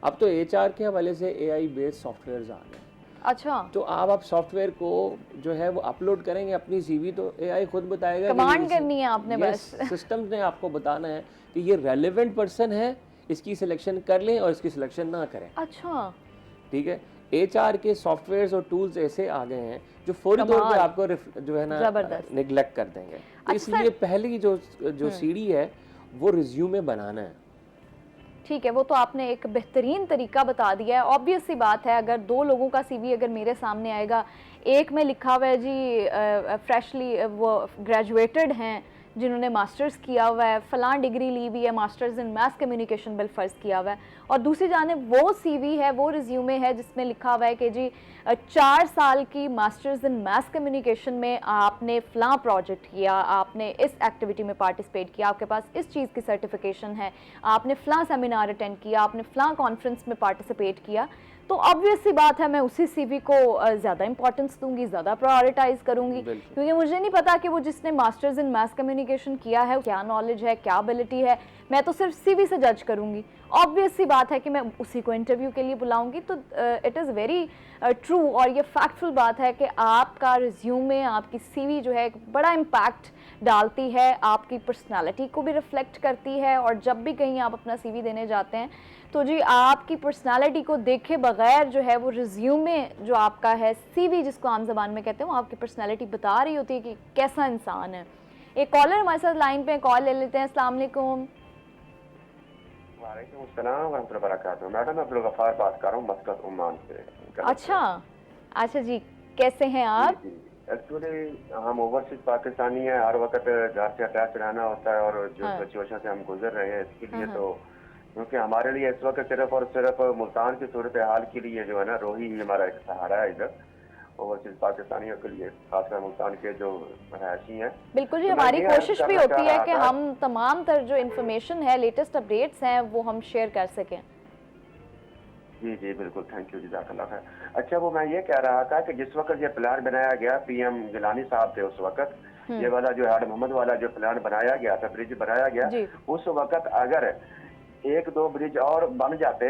अब तो एचआर के हवाले से एआई बेस्ड सॉफ्टवेयर आ गए। अच्छा। तो आप सॉफ्टवेयर को जो है वो अपलोड करेंगे अपनी सीवी तो एआई खुद बताएगा। कमांड करनी है आपने बस। सिस्टम ने आपको बताना है कि ये रेलेवेंट पर्सन है, इसकी सिलेक्शन कर लें और इसकी सिलेक्शन ना करें। अच्छा। ठीक है, एचआर के सॉफ्टवेयर्स और टूल्स ऐसे आ गए हैं जो फौरी तौर पे आपको जो है ना नेग्लेक्ट कर देंगे। तो इसलिए पहली जो सीढ़ी है वो रिज्यूमे बनाना है। ठीक है, वो तो आपने एक बेहतरीन तरीका बता दिया है। ऑब्वियस सी बात है, अगर 2 लोगों का सीवी अगर मेरे सामने आएगा, एक में लिखा हुआ है जी फ्रेशली वो ग्रेजुएटेड हैं जिन्होंने मास्टर्स किया हुआ है, फलां डिग्री ली हुई है, masters in mass communication bill फ़र्ज़ किया हुआ है, और दूसरी जानिब वो सीवी है, वो रिज्यूमे है जिसमें लिखा हुआ है कि जी 4 साल की मास्टर्स इन मास कम्युनिकेशन में आपने फ़लां प्रोजेक्ट किया, आपने इस एक्टिविटी में पार्टिसिपेट किया, आपके पास इस चीज़ की सर्टिफिकेशन है, आपने फ़लां सेमिनार अटेंड किया, आपने फ़लां कॉन्फ्रेंस में पार्टिसिपेट किया। तो ऑब्वियस सी बात है मैं उसी सीवी को ज़्यादा इंपॉर्टेंस दूंगी, ज़्यादा प्रायोरिटाइज करूंगी, क्योंकि मुझे नहीं पता कि वो जिसने मास्टर्स इन मास कम्युनिकेशन किया है क्या नॉलेज है, क्या एबिलिटी है। मैं तो सिर्फ सीवी से जज करूंगी। ऑब्वियस सी बात है कि मैं उसी को इंटरव्यू के लिए बुलाऊंगी। तो इट इज़ वेरी ट्रू और ये फैक्टफुल बात है कि आपका रिज्यूमे, आपकी सीवी जो है एक बड़ा इम्पैक्ट डालती है, आपकी पर्सनालिटी को भी रिफ्लेक्ट करती है। और जब भी कहीं आप अपना सीवी देने जाते हैं तो जी आपकी पर्सनालिटी को देखे बगैर जो है वो रिज्यूमे जो आपका है, सीवी जिसको आम ज़बान में कहते हैं, वो आपकी पर्सनालिटी बता रही होती है कि कैसा इंसान है। एक कॉलर हमारे साथ लाइन पे, कॉल ले लेते हैं। अस्सलाम वालेकुम। वालेकुम अस्सलाम व रहमतुल्लाहि व बरकातहू। मैडम अब्दुल गफ्फार बात कर रहा हूँ मस्कत ओमान से। अच्छा जी, कैसे हैं आप? एक्चुअली हम ओवरसीज पाकिस्तानी हैं, हर वक्त घर से अटैच रहना होता है और जो सिचुएशन से हम गुजर रहे हैं इसके लिए तो क्योंकि हमारे लिए इस वक्त सिर्फ और सिर्फ मुल्तान की सूरत हाल के लिए जो है ना रोही ही हमारा एक सहारा है इधर ओवरसीज पाकिस्तानियों के लिए, खासकर मुल्तान के जो रहायशी हैं। बिल्कुल जी, हमारी कोशिश भी होती है कि हम तमाम तर जो इन्फॉर्मेशन है, लेटेस्ट अपडेट्स हैं, वो हम शेयर कर सकें। जी जी बिल्कुल, थैंक यू, जज़ाकल्लाह खैर। अच्छा, वो मैं ये कह रहा था कि जिस वक्त ये प्लान बनाया गया, पीएम गिलानी साहब थे उस वक्त, ये वाला जो हाड़ मोहम्मद वाला जो प्लान बनाया गया था, ब्रिज बनाया गया, उस वक्त अगर 1-2 ब्रिज और बन जाते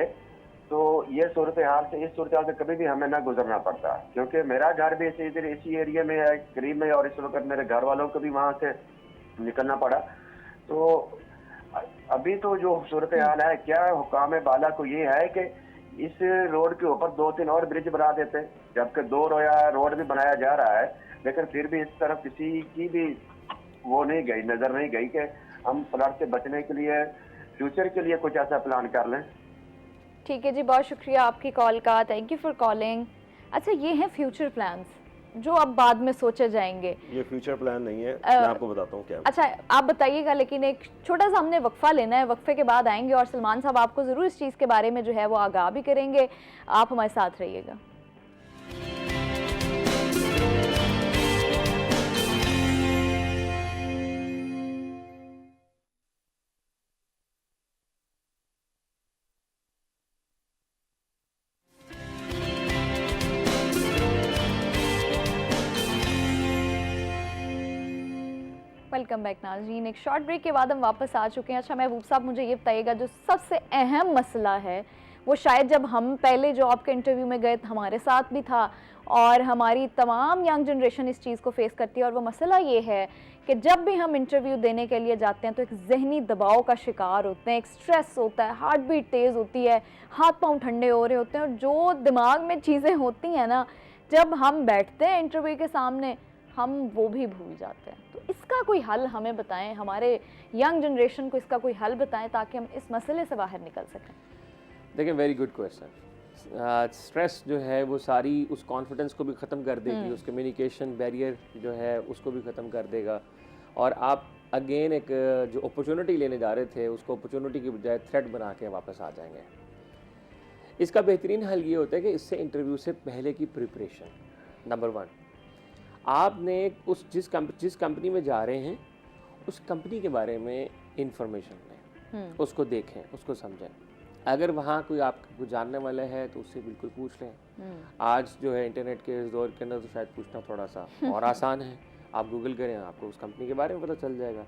तो ये सूरत हाल से, इस सूरत हाल से कभी भी हमें ना गुजरना पड़ता, क्योंकि मेरा घर भी इसी एरिया में है, करीब में, और इस वक्त मेरे घर वालों को भी वहाँ से निकलना पड़ा। तो अभी तो जो सूरत हाल है, क्या हुकाम बाला को ये है कि इस रोड के ऊपर 2-3 और ब्रिज बना देते, जबकि 2 रोड भी बनाया जा रहा है, लेकिन फिर भी इस तरफ किसी की भी वो नहीं गई, नजर नहीं गई कि हम फ्लड से बचने के लिए फ्यूचर के लिए कुछ ऐसा प्लान कर लें। ठीक है जी, बहुत शुक्रिया आपकी कॉल का, थैंक यू फॉर कॉलिंग। अच्छा, ये है फ्यूचर प्लान्स जो अब बाद में सोचे जाएंगे। ये फ्यूचर प्लान नहीं है, मैं आपको बताता हूँ क्या। अच्छा, आप बताइएगा, लेकिन एक छोटा सा हमने वक्फा लेना है, वक्फे के बाद आएंगे और सलमान साहब आपको ज़रूर इस चीज़ के बारे में जो है वो आगाह भी करेंगे। आप हमारे साथ रहिएगा। वेलकम बैक नाज़रीन। एक शॉर्ट ब्रेक के बाद हम वापस आ चुके हैं। अच्छा महबूब साहब, मुझे ये बताइएगा, जो सबसे अहम मसला है वो शायद जब हम पहले जो आपके इंटरव्यू में गए हमारे साथ भी था और हमारी तमाम यंग जनरेशन इस चीज़ को फेस करती है, और वो मसला ये है कि जब भी हम इंटरव्यू देने के लिए जाते हैं तो एक जहनी दबाव का शिकार होते हैं, एक स्ट्रेस होता है, हार्ट बीट तेज़ होती है, हाथ पांव ठंडे हो रहे होते हैं, और जो दिमाग में चीज़ें होती हैं ना, जब हम बैठते हैं इंटरव्यू के सामने हम वो भी भूल जाते हैं। तो इसका कोई हल हमें बताएं, हमारे यंग जनरेशन को इसका कोई हल बताएं ताकि हम इस मसले से बाहर निकल सकें। देखिए, वेरी गुड क्वेश्चन। स्ट्रेस जो है वो सारी उस कॉन्फिडेंस को भी ख़त्म कर देगी, उस कम्युनिकेशन बैरियर जो है उसको भी ख़त्म कर देगा, और आप अगेन एक जो अपॉर्चुनिटी लेने जा रहे थे उसको अपॉर्चुनिटी की बजाय थ्रेट बना के वापस आ जाएंगे। इसका बेहतरीन हल ये होता है कि इससे इंटरव्यू से पहले की प्रिपरेशन, नंबर 1, आपने उस जिस कंपनी में जा रहे हैं उस कंपनी के बारे में इंफॉर्मेशन लें, उसको देखें, उसको समझें। अगर वहाँ कोई आपको जानने वाला है तो उससे बिल्कुल पूछ लें। आज जो है इंटरनेट के इस दौर के अंदर तो शायद पूछना थोड़ा सा और आसान है, आप गूगल करें, आपको उस कंपनी के बारे में पता चल जाएगा।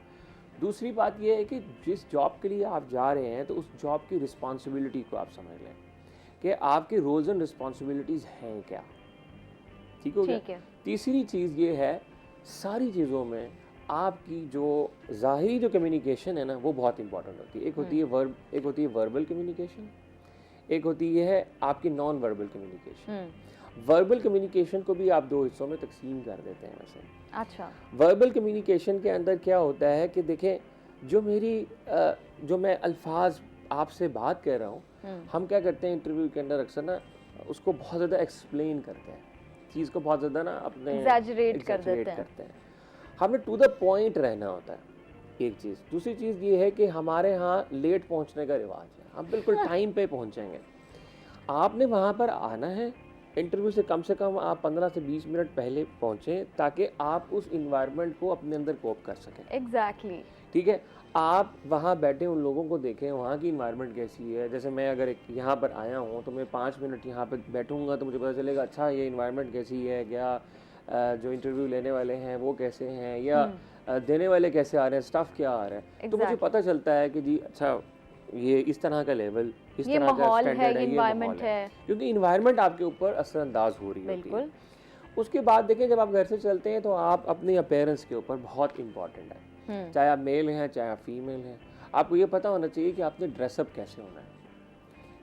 दूसरी बात यह है कि जिस जॉब के लिए आप जा रहे हैं तो उस जॉब की रिस्पॉन्सिबिलिटी को आप समझ लें कि आपके रोल्स एंड रिस्पॉन्सिबिलिटीज़ हैं क्या। ठीक हो गया। तीसरी चीज़ ये है, सारी चीज़ों में आपकी जो ज़ाहिरी जो कम्युनिकेशन है ना वो बहुत इंपॉर्टेंट होती है। एक होती है वर्बल कम्युनिकेशन, एक होती है आपकी non verbal communication. Verbal communication को भी आप 2 हिस्सों में तकसीम कर देते हैं वैसे। अच्छा। वर्बल कम्युनिकेशन के अंदर क्या होता है कि देखें, जो मैं अल्फाज आपसे बात कर रहा हूँ, हम क्या करते हैं इंटरव्यू के अंदर अक्सर ना उसको बहुत ज़्यादा एक्सप्लेन करते हैं, चीज़ को बहुत ज़्यादा ना अपने एग्जैजरेट कर देते हैं। हमें टू द पॉइंट रहना होता है, एक चीज़। दूसरी चीज़ ये है कि हमारे यहाँ लेट पहुँचने का रिवाज है, हम बिल्कुल टाइम पे पहुँचेंगे। आपने वहाँ पर आना है, इंटरव्यू से कम आप 15 से 20 मिनट पहले पहुँचें ताकि आप उस इन्वायरमेंट को अपने अंदर कोप कर सकें। एग्जैक्टली। ठीक है, आप वहाँ बैठे उन लोगों को देखें, वहाँ की इन्वायरमेंट कैसी है। जैसे मैं अगर यहाँ पर आया हूँ तो मैं 5 मिनट यहाँ पर बैठूँगा तो मुझे पता चलेगा अच्छा ये इन्वायरमेंट कैसी है, क्या जो इंटरव्यू लेने वाले हैं वो कैसे हैं, या देने वाले कैसे आ रहे हैं, स्टाफ क्या आ रहा है। तो मुझे पता चलता है कि जी अच्छा ये इस तरह का लेवल, इस तरह का स्टैंडर्ड है, ये इन्वायरमेंट है, क्योंकि इन्वायरमेंट आपके ऊपर असरअंदाज हो रही है। उसके बाद देखें, जब आप घर से चलते हैं तो आप अपनी अपीयरेंस के ऊपर बहुत इंपॉर्टेंट है, चाहे आप मेल हैं चाहे आप फीमेल हैं, आपको ये पता होना चाहिए कि आपने ड्रेसअप कैसे होना है।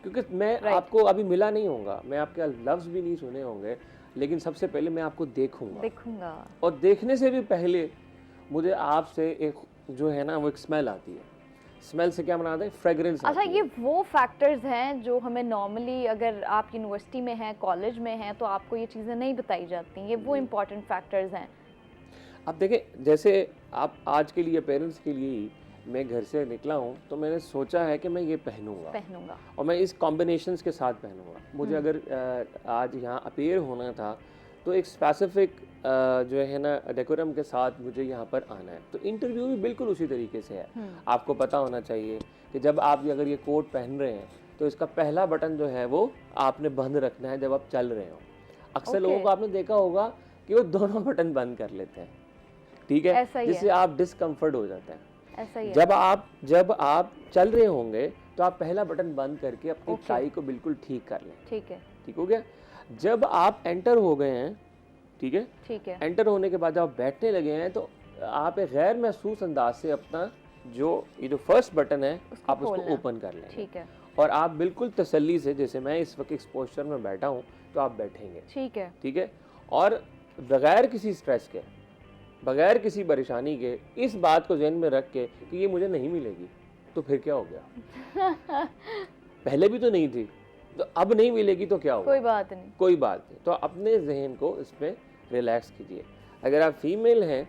क्योंकि मैं आपको अभी मिला नहीं होगा, मैं आपके लफ्ज़ भी नहीं सुने होंगे, लेकिन सबसे पहले मैं आपको देखूंगा, और देखने से भी पहले मुझे आपसे एक जो है ना वो एक स्मेल आती है। स्मेल से क्या मनाते हैं? फ्रेग्रेंस। अच्छा, ये वो फैक्टर्स हैं जो हमें नॉर्मली अगर आप यूनिवर्सिटी में हैं, कॉलेज में हैं, तो आपको ये चीज़ें नहीं बताई जाती, ये वो इम्पॉर्टेंट फैक्टर्स हैं। अब देखें, जैसे आप आज के लिए पेरेंट्स के लिए मैं घर से निकला हूँ तो मैंने सोचा है कि मैं ये पहनूंगा और मैं इस कॉम्बिनेशंस के साथ पहनूंगा। मुझे अगर आज यहाँ अपीयर होना था तो एक स्पेसिफिक जो है ना डेकोरम के साथ मुझे यहाँ पर आना है। तो इंटरव्यू भी बिल्कुल उसी तरीके से है। आपको पता होना चाहिए कि जब आप अगर ये कोट पहन रहे हैं तो इसका पहला बटन जो है वो आपने बंद रखना है जब आप चल रहे हो। अक्सर लोगों को आपने देखा होगा कि वो दोनों बटन बंद कर लेते हैं, ठीक है, जिससे आप डिस्कम्फर्ट हो जाते हैं। ऐसा ही है। जब आप चल रहे होंगे तो आप पहला बटन बंद करके अपनी टाई को बिल्कुल ठीक कर लें। ठीक हो गया। जब आप एंटर हो गए हैं, ठीक है, एंटर होने के बाद जब आप बैठने लगे हैं तो आप एक गैर महसूस अंदाज से अपना ये जो फर्स्ट बटन है आप उसको ओपन कर लें। ठीक है। और आप बिल्कुल तसल्ली से, जैसे मैं इस वक्त इस पोस्चर में बैठा हूँ तो आप बैठेंगे। ठीक है। और बगैर किसी स्ट्रेस के, बगैर किसी परेशानी के, इस बात को ज़हन में रख के कि ये मुझे नहीं मिलेगी, तो फिर क्या हो गया? पहले भी तो नहीं थी, तो अब नहीं मिलेगी तो क्या होगा? कोई बात नहीं। तो अपने जहन को इस पर रिलैक्स कीजिए। अगर आप फीमेल हैं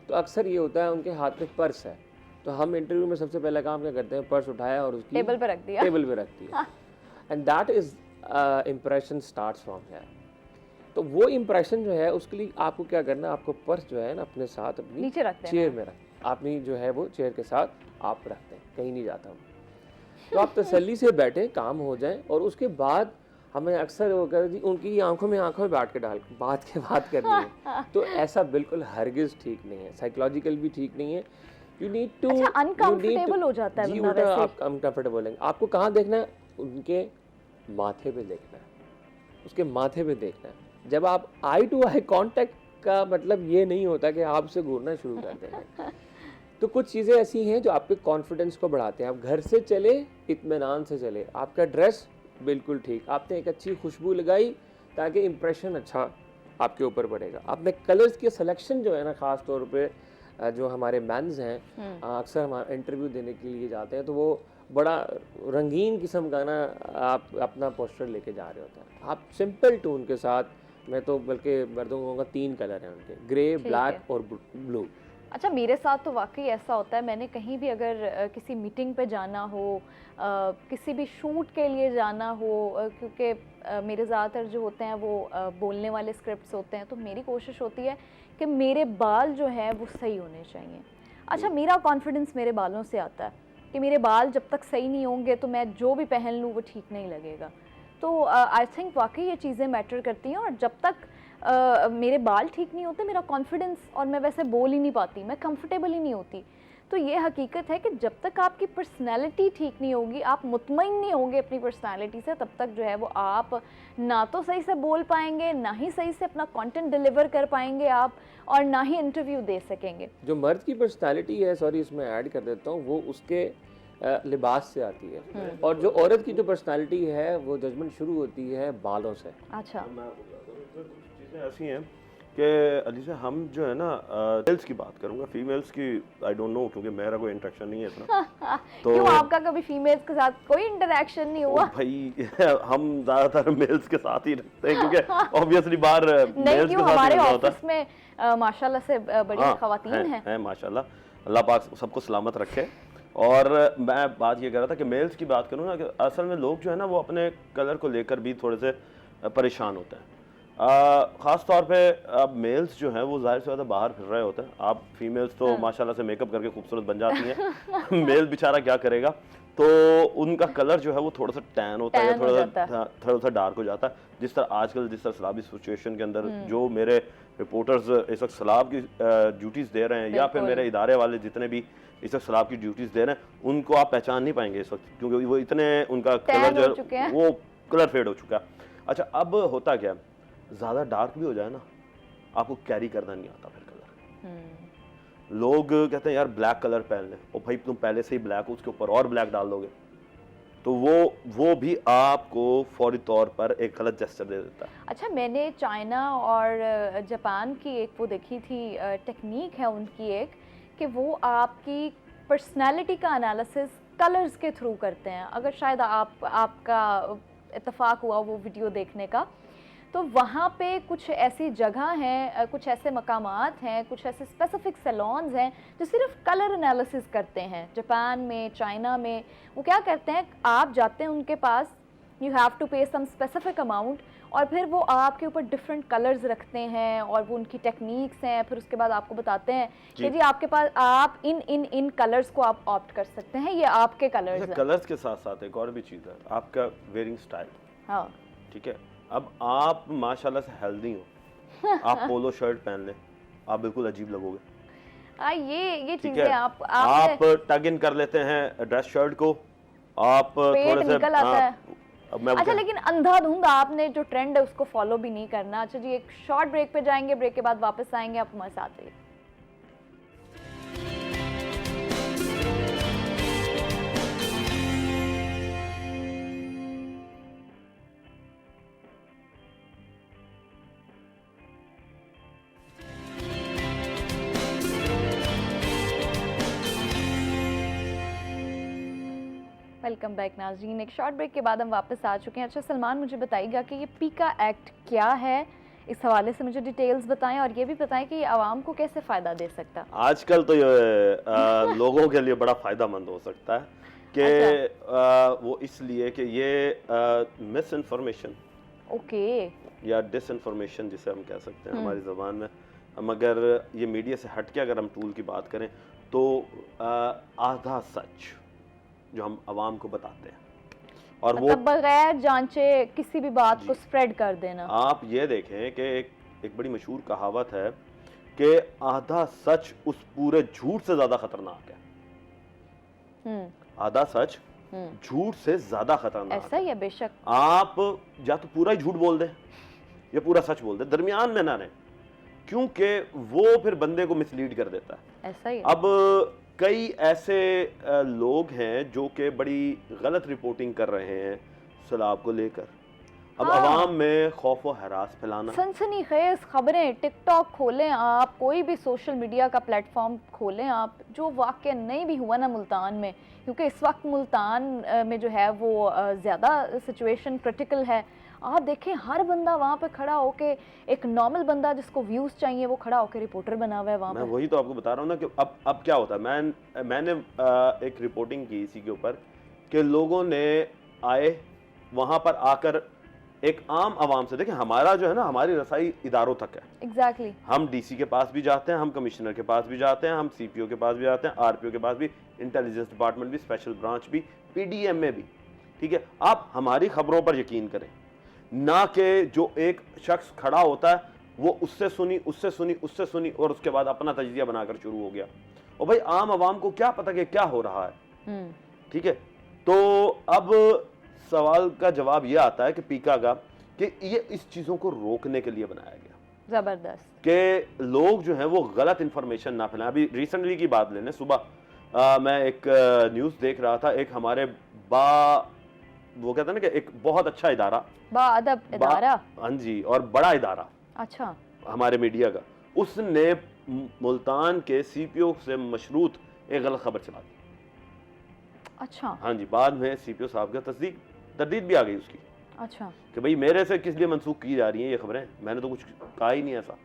तो अक्सर ये होता है उनके हाथ में पर्स है, तो हम इंटरव्यू में सबसे पहला काम क्या करते हैं? पर्स उठाया और उसकी टेबल पे रख दिया and that is impression starts from here. तो वो इम्प्रेशन जो है उसके लिए आपको क्या करना है? आपको पर्स जो है ना अपने साथ अपनी चेयर में रख, अपनी जो है वो चेयर के साथ आप रखते हैं, कहीं नहीं जाता हूँ। तो आप तसल्ली से बैठे, काम हो जाए, और उसके बाद हमें अक्सर वो कहते जी उनकी आंखों में बैठ के बात करनी है। तो ऐसा बिल्कुल हरगिज ठीक नहीं है, साइकोलॉजिकल भी ठीक नहीं है। यू नीड टू अनकंफर्टेबल हो जाता है बंदा वैसे। आप अनकंफर्टेबल हैं। आपको कहाँ देखना है? उनके माथे पे देखना है, उसके माथे पे देखना है। जब आप आई टू आई कांटेक्ट का मतलब ये नहीं होता कि आपसे घूरना शुरू कर देंगे। तो कुछ चीज़ें ऐसी हैं जो आपके कॉन्फिडेंस को बढ़ाते हैं। आप घर से चले, इत्मीनान से चले, आपका ड्रेस बिल्कुल ठीक, आपने एक अच्छी खुशबू लगाई ताकि इम्प्रेशन अच्छा आपके ऊपर पड़ेगा। आपने कलर्स की सिलेक्शन जो है ना, ख़ास तौर पे जो हमारे मेंस हैं अक्सर हम इंटरव्यू देने के लिए जाते हैं तो वो बड़ा रंगीन किस्म का ना आप अपना पोस्टर लेके जा रहे होते हैं। आप सिंपल टोन के साथ, मैं तो बल्कि मर्दों को कहूँगा 3 कलर हैं उनके, ग्रे, ब्लैक और ब्लू। अच्छा, मेरे साथ तो वाकई ऐसा होता है, मैंने कहीं भी अगर किसी मीटिंग पे जाना हो, किसी भी शूट के लिए जाना हो, क्योंकि मेरे ज़्यादातर जो होते हैं वो बोलने वाले स्क्रिप्ट्स होते हैं, तो मेरी कोशिश होती है कि मेरे बाल जो है वो सही होने चाहिए। अच्छा, मेरा कॉन्फिडेंस मेरे बालों से आता है कि मेरे बाल जब तक सही नहीं होंगे तो मैं जो भी पहन लूँ वो ठीक नहीं लगेगा। तो आई थिंक वाकई ये चीज़ें मैटर करती हैं, और जब तक मेरे बाल ठीक नहीं होते, मेरा कॉन्फिडेंस, और मैं वैसे बोल ही नहीं पाती, मैं कंफर्टेबल ही नहीं होती। तो ये हकीकत है कि जब तक आपकी पर्सनैलिटी ठीक नहीं होगी, आप मुतमईन नहीं होंगे अपनी पर्सनैलिटी से, तब तक जो है वो आप ना तो सही से बोल पाएंगे, ना ही सही से अपना कंटेंट डिलीवर कर पाएंगे आप, और ना ही इंटरव्यू दे सकेंगे। जो मर्द की पर्सनैलिटी है, सॉरी इसमें ऐड कर देता हूँ, वो उसके लिबास से आती है, और जो औरत की जो पर्सनैलिटी है वो जजमेंट शुरू होती है बालों से। अच्छा, चीज़ें ऐसी हैं कि अलीसा, हम जो है ना मेल्स की बात करूंगा, फीमेल्स की आई डोंट नो, क्योंकि मेरा कोई इंटरेक्शन नहीं है इतना। तो क्यों, आपका कभी फीमेल्स के साथ कोई इंटरेक्शन नहीं हुआ? भाई हम ज़्यादातर मेल्स के साथ ही रहते हैं, क्योंकि ऑब्वियसली बाहर नहीं, क्यों, हमारे ऑफिस में माशाल्लाह से बड़ी खवातीन हैं माशाल्लाह, अल्लाह पाक सबको सलामत रखे। और मैं बात ये कर रहा था कि मेल्स की बात करूँ ना, कि असल में लोग जो है ना वो अपने कलर को लेकर भी थोड़े से परेशान होते हैं। ख़ास तौर पे अब मेल्स जो हैं वो ज़ाहिर से ज़्यादा बाहर फिर रहे होते हैं। आप फीमेल्स तो माशाल्लाह से मेकअप करके खूबसूरत बन जाती हैं। मेल बेचारा क्या करेगा, तो उनका कलर जो है वो थोड़ा सा टैन होता है, थोड़ा सा डार्क हो जाता है। जिस तरह सैलाब की सिचुएशन के अंदर जो मेरे रिपोर्टर्स इस वक्त सैलाब की ड्यूटीज़ दे रहे हैं, या फिर मेरे इदारे वाले जितने भी इस वक्त सैलाब की ड्यूटीज़ दे रहे हैं, उनको आप पहचान नहीं पाएंगे इस वक्त, क्योंकि वो इतने उनका कलर जो वो कलर फेड हो चुका है। अच्छा, अब होता क्या, ज़्यादा डार्क भी हो जाए ना, आपको कैरी करना नहीं आता फिर कलर। लोग कहते हैं यार ब्लैक कलर पहन ले, और भाई तुम पहले से ही ब्लैक हो, उसके ऊपर और ब्लैक डाल दोगे तो वो भी आपको फौरी तौर पर एक गलत जेस्चर दे देता है। अच्छा, मैंने चाइना और जापान की एक वो देखी थी टेक्निक है उनकी एक, कि वो आपकी पर्सनैलिटी का एनालिसिस कलर्स के थ्रू करते हैं। अगर शायद आपका इत्तेफाक हुआ वो वीडियो देखने का, तो वहाँ पे कुछ ऐसी जगह हैं, कुछ ऐसे मकामात हैं, कुछ ऐसे स्पेसिफिक सैलून्स हैं जो सिर्फ कलर एनालिसिस करते हैं। जापान में, चाइना में वो क्या करते हैं, आप जाते हैं उनके पास, यू हैव टू पे सम स्पेसिफिक अमाउंट, और फिर वो आपके ऊपर डिफरेंट कलर्स रखते हैं, और वो उनकी टेक्निक्स हैं। फिर उसके बाद आपको बताते हैं कि जी आपके पास आप इन कलर्स को आप ऑप्ट कर सकते हैं, ये आपके कलर्स हैं। कलर्स के साथ साथ एक और भी चीज़ है, आपका वेयरिंग स्टाइल। हाँ, ठीक है, अब आप माशाल्लाह से हेल्दी हो, आप पोलो शर्ट पहन लें, आप बिल्कुल अजीब लगोगे। ये चीजें आप टग इन कर लेते हैं ड्रेस शर्ट को, आप थोड़े से निकल आता है। अच्छा, लेकिन अंधाधुंध आपने जो ट्रेंड है उसको फॉलो भी नहीं करना। अच्छा जी, एक शॉर्ट ब्रेक पे जाएंगे, ब्रेक के बाद वापस आएंगे, आप हमारे साथ रहिए। वेलकम बैक नाज़रीन, एक शॉर्ट ब्रेक के बाद हम वापस आ चुके हैं। अच्छा सलमान, मुझे बताइएगा कि ये पीका एक्ट क्या है, इस हवाले से मुझे डिटेल्स बताएं, और ये भी बताएं कि ये आवाम को कैसे फ़ायदा दे सकता है। आजकल तो ये लोगों के लिए बड़ा फ़ायदामंद हो सकता है कि अच्छा। वो इसलिए कि ये मिस इन्फॉर्मेशन या डिसइंफॉर्मेशन जिसे हम कह सकते हैं हमारी ज़बान में, मगर ये मीडिया से हट के अगर हम टूल की बात करें तो आधा सच जो हम आवाम को बताते हैं, और वो बगैर जांचे किसी भी बात को स्प्रेड कर देना। आप ये देखें कि एक बड़ी मशहूर कहावत है कि आधा सच उस पूरे झूठ से ज्यादा खतरनाक है। आधा सच झूठ से ज्यादा खतरनाक ऐसा ही है। बेशक आप या तो पूरा ही झूठ बोल दें या पूरा सच बोल दें, दरमियान में ना रहें, क्योंकि वो फिर बंदे को मिसलीड कर देता है। ऐसा ही है। अब कई ऐसे लोग हैं जो कि बड़ी गलत रिपोर्टिंग कर रहे हैं सैलाब को लेकर। अब अवाम में खौफ व हरास फैलाना, सनसनीखेज खबरें, टिकटॉक खोलें आप, कोई भी सोशल मीडिया का प्लेटफॉर्म खोलें आप, जो वाक़या नहीं भी हुआ ना मुल्तान में, क्योंकि इस वक्त मुल्तान में जो है वो ज़्यादा सिचुएशन क्रिटिकल है। आप देखें हर बंदा वहाँ पे खड़ा होके, एक नॉर्मल बंदा जिसको व्यूज़ चाहिए वो खड़ा होकर रिपोर्टर बना हुआ है वहाँ पे। मैं वही तो आपको बता रहा हूँ ना कि अब क्या होता है। मैंने एक रिपोर्टिंग की इसी के ऊपर कि लोगों ने आए वहाँ पर आकर एक आम आवाम से, देखें हमारा जो है ना, हमारी रसाई इदारों तक है। एग्जैक्टली हम डीसी के पास भी जाते हैं, हम कमिश्नर के पास भी जाते हैं, हम सीपीओ के पास भी जाते हैं, आरपीओ के पास भी, इंटेलिजेंस डिपार्टमेंट भी, स्पेशल ब्रांच भी, पीडीएम में भी। ठीक है, आप हमारी खबरों पर यकीन करें, ना कि जो एक शख्स खड़ा होता है वो उससे सुनी उससे सुनी उससे सुनी और उसके बाद अपना तजिया बनाकर शुरू हो गया। और भाई आम आवाम को क्या पता कि क्या हो रहा है। ठीक है, तो अब सवाल का जवाब ये आता है कि पीका का कि ये इस चीजों को रोकने के लिए बनाया गया, जबरदस्त, कि लोग जो हैं वो गलत इंफॉर्मेशन ना फैलाएं। अभी रिसेंटली की बात लेने, सुबह मैं एक न्यूज़ देख रहा था, एक हमारे वो कहते हैं ना कि एक बहुत अच्छा इदारा, बाअदब इदारा, हाँ जी, और बड़ा इदारा, अच्छा, हमारे मीडिया का, उसने मुल्तान के सीपीओ से मशरूत एक गलत खबर चला दी। अच्छा, हाँ जी, बाद में सीपीओ साहब का तरदीद भी आ गई उसकी। अच्छा, कि भाई मेरे से किस लिए मंसूख की जा रही हैं ये खबरें, मैंने तो कुछ कहा ही नहीं ऐसा।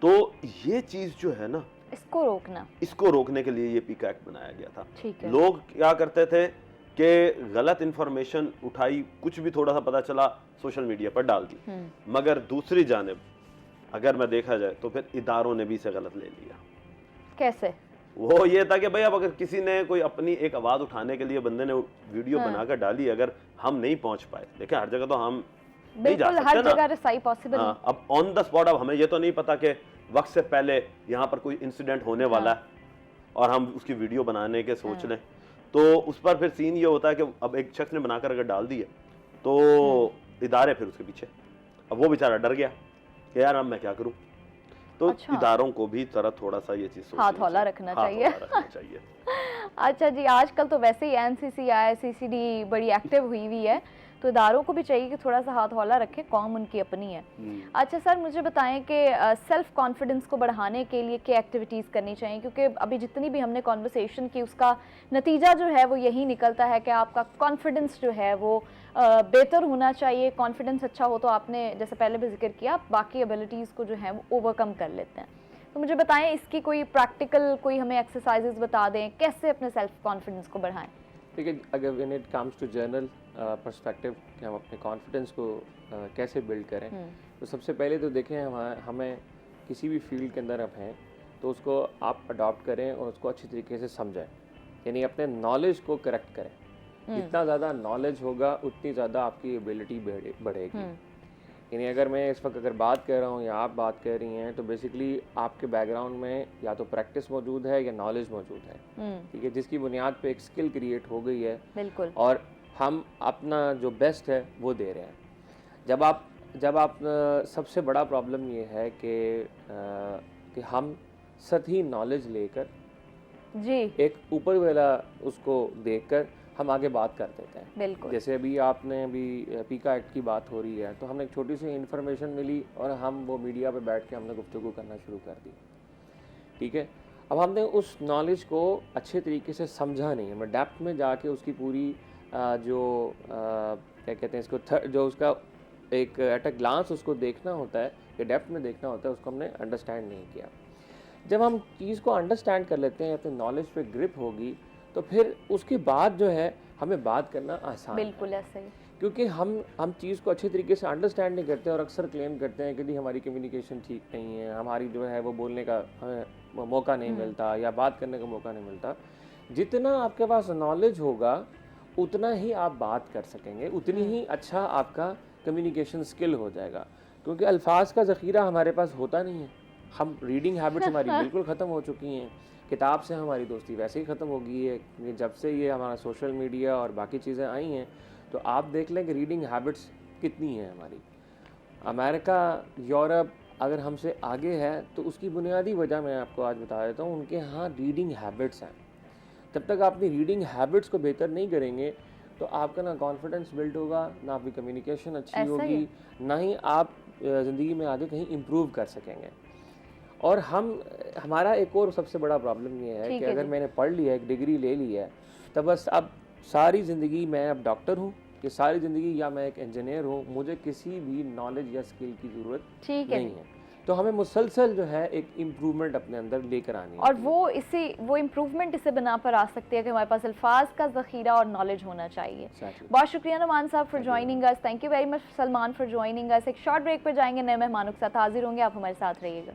तो ये चीज जो है ना, इसको रोकने के लिए ये पीका एक्ट बनाया गया था। ठीक है। लोग क्या करते थे कि गलत इंफॉर्मेशन उठाई, कुछ भी थोड़ा सा पता चला सोशल मीडिया पर डाल दी, मगर दूसरी जानिब अगर मैं देखा जाए तो फिर इदारों ने भी इसे गलत ले लिया। कैसे? वो ये था कि भाई अब अगर किसी ने कोई अपनी एक आवाज उठाने के लिए बंदे ने वीडियो बनाकर डाली, अगर हम नहीं पहुंच पाए, देखिए हर जगह तो हम नहीं जा सकते, हर जगह रसाई पॉसिबल नहीं। अब ऑन द स्पॉट अब हमें ये तो नहीं पता कि वक्त से पहले यहाँ पर कोई इंसिडेंट होने वाला है और हम उसकी वीडियो बनाने के सोच लें, तो उस पर फिर सीन ये होता है कि अब एक शख्स ने बनाकर अगर डाल दी है तो इदारे फिर उसके पीछे, अब वो बेचारा डर गया कि यार अब मैं क्या करूं। तो अच्छा। इदारों को भी थोड़ा सा ये चीज हाथ हौला रखना चाहिए। अच्छा जी, आजकल तो वैसे ही एनसीसीआई सीसीडी बड़ी एक्टिव हुई है, तो इदारों को भी चाहिए कि थोड़ा सा हाथ हौला रखें, कौम उनकी अपनी है। अच्छा सर, मुझे बताएं कि सेल्फ कॉन्फिडेंस को बढ़ाने के लिए क्या एक्टिविटीज़ करनी चाहिए, क्योंकि अभी जितनी भी हमने कॉन्वर्सेशन की उसका नतीजा जो है वो यही निकलता है कि आपका कॉन्फिडेंस जो है वो बेहतर होना चाहिए। कॉन्फिडेंस अच्छा हो तो आपने जैसे पहले भी जिक्र किया, बाकी एबिलिटीज़ को जो है वो ओवरकम कर लेते हैं। तो मुझे बताएं इसकी कोई प्रैक्टिकल कोई हमें एक्सरसाइजेज बता दें, कैसे अपने सेल्फ कॉन्फिडेंस को बढ़ाएं। ठीक है, अगर when it comes to general perspective कि हम अपने कॉन्फिडेंस को कैसे बिल्ड करें, तो सबसे पहले तो देखें हमें किसी भी फील्ड के अंदर आप हैं तो उसको आप अडॉप्ट करें और उसको अच्छी तरीके से समझें, यानी अपने नॉलेज को करेक्ट करें। जितना ज़्यादा नॉलेज होगा उतनी ज़्यादा आपकी एबिलिटी बढ़ेगी। यानी अगर मैं इस वक्त अगर बात कर रहा हूँ या आप बात कर रही हैं, तो बेसिकली आपके बैकग्राउंड में या तो प्रैक्टिस मौजूद है या नॉलेज मौजूद है, ठीक है, जिसकी बुनियाद पे एक स्किल क्रिएट हो गई है। बिल्कुल। और हम अपना जो बेस्ट है वो दे रहे हैं। जब आप सबसे बड़ा प्रॉब्लम ये है कि हम सही नॉलेज लेकर जी एक ऊपर वाला उसको देखकर हम आगे बात कर देते हैं। बिल्कुल। जैसे अभी पीका एक्ट की बात हो रही है, तो हमें एक छोटी सी इन्फॉर्मेशन मिली और हम वो मीडिया पे बैठ के हमने गुफ्तगू करना शुरू कर दी, ठीक है। अब हमने उस नॉलेज को अच्छे तरीके से समझा नहीं, हमें डेप्थ में जाके उसकी पूरी क्या कहते हैं इसको, जो उसका एक एट अ ग्लांस उसको देखना होता है या डेप्थ में देखना होता है, उसको हमने अंडरस्टैंड नहीं किया। जब हम चीज़ को अंडरस्टैंड कर लेते हैं, अपने नॉलेज पे ग्रिप होगी, तो फिर उसके बाद जो है हमें बात करना आसान है। बिल्कुल ऐसे ही, क्योंकि हम चीज़ को अच्छे तरीके से अंडरस्टैंड नहीं करते और अक्सर क्लेम करते हैं कि जी हमारी कम्युनिकेशन ठीक नहीं है, हमारी जो है वो बोलने का हमें मौका नहीं मिलता या बात करने का मौका नहीं मिलता। जितना आपके पास नॉलेज होगा उतना ही आप बात कर सकेंगे, उतनी ही अच्छा आपका कम्युनिकेशन स्किल हो जाएगा, क्योंकि अल्फाज का ज़ख़ीरा हमारे पास होता नहीं है। हम रीडिंग हैबिट्स हमारी बिल्कुल ख़त्म हो चुकी हैं, किताब से हमारी दोस्ती वैसे ही ख़त्म हो गई है। जब से ये हमारा सोशल मीडिया और बाकी चीज़ें आई हैं, तो आप देख लें कि रीडिंग हैबिट्स कितनी हैं हमारी। अमेरिका, यूरोप अगर हमसे आगे है तो उसकी बुनियादी वजह मैं आपको आज बता देता हूँ, उनके यहाँ रीडिंग हैबिट्स हैं। जब तक आप अपनी रीडिंग हैबिट्स को बेहतर नहीं करेंगे तो आपका ना कॉन्फिडेंस बिल्ड होगा, ना आपकी कम्युनिकेशन अच्छी होगी, ना ही आप ज़िंदगी में आगे कहीं इम्प्रूव कर सकेंगे। और हमारा एक और सबसे बड़ा प्रॉब्लम ये है कि अगर मैंने पढ़ लिया, एक डिग्री ले ली है, तो बस अब सारी ज़िंदगी मैं अब डॉक्टर हूँ, कि सारी ज़िंदगी या मैं एक इंजीनियर हूँ, मुझे किसी भी नॉलेज या स्किल की ज़रूरत नहीं है। तो हमें मुसलसल जो है एक इम्प्रूवमेंट अपने अंदर लेकर आनी है, और वो इम्प्रूवमेंट इसे बना पर आ सकती है कि हमारे पास अल्फाज का ज़ख़ीरा और नॉलेज होना चाहिए। बहुत शुक्रिया नुमान साहब for joining us, thank you very much Salman for joining अस। एक शॉर्ट ब्रेक पर जाएंगे, नए मेहमानों के साथ हाजिर होंगे, आप हमारे साथ रहिएगा।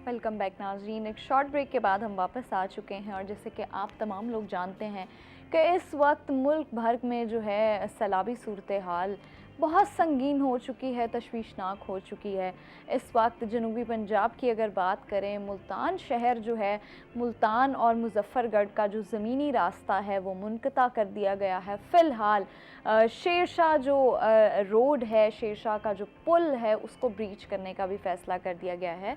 वेलकम बैक नाज़रीन। एक शॉर्ट ब्रेक के बाद हम वापस आ चुके हैं, और जैसे कि आप तमाम लोग जानते हैं कि इस वक्त मुल्क भर में जो है सैलाबी सूरत हाल बहुत संगीन हो चुकी है, तशवीशनाक हो चुकी है। इस वक्त जनूबी पंजाब की अगर बात करें, मुल्तान शहर जो है, मुल्तान और मुजफ्फरगढ़ का जो ज़मीनी रास्ता है वो मुनक़ता कर दिया गया है। फ़िलहाल शेरशाह जो रोड है, शेरशाह का जो पुल है, उसको ब्रीच करने का भी फ़ैसला कर दिया गया है।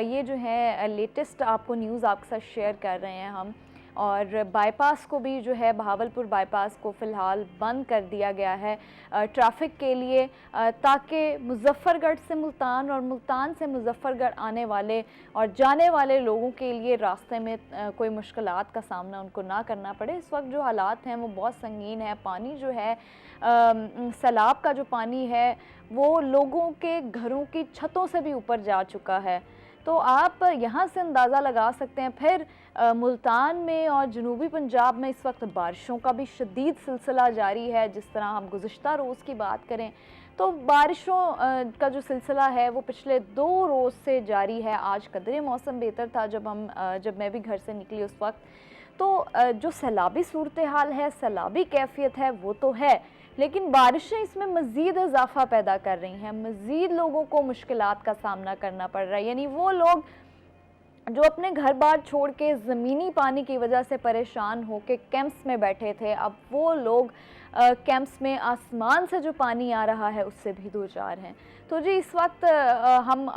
ये जो है लेटेस्ट आपको न्यूज़ आपके साथ शेयर कर रहे हैं हम। और बाईपास को भी जो है, बहावलपुर बाईपास को फ़िलहाल बंद कर दिया गया है ट्रैफ़िक के लिए, ताकि मुजफ्फरगढ़ से मुल्तान और मुल्तान से मुजफ्फरगढ़ आने वाले और जाने वाले लोगों के लिए रास्ते में कोई मुश्किलात का सामना उनको ना करना पड़े। इस वक्त जो हालात हैं वो बहुत संगीन है। पानी जो है, सैलाब का जो पानी है वो लोगों के घरों की छतों से भी ऊपर जा चुका है। तो आप यहाँ से अंदाज़ा लगा सकते हैं। फिर मुल्तान में और जनूबी पंजाब में इस वक्त बारिशों का भी शदीद सिलसिला जारी है। जिस तरह हम गुज़िश्ता रोज़ की बात करें तो बारिशों का जो सिलसिला है वो पिछले 2 रोज़ से जारी है। आज कदरे मौसम बेहतर था जब मैं भी घर से निकली उस वक्त। तो जो सैलाबी सूरत हाल है, सैलाबी कैफियत है वो तो है, लेकिन बारिशें इसमें मज़ीद इजाफा पैदा कर रही हैं। मज़ीद लोगों को मुश्किलात का सामना करना पड़ रहा है। यानी वो लोग जो अपने घर बार छोड़ के ज़मीनी पानी की वजह से परेशान हो के कैंप्स में बैठे थे, अब वो लोग कैंप्स में आसमान से जो पानी आ रहा है उससे भी दो चार हैं। तो जी इस वक्त हम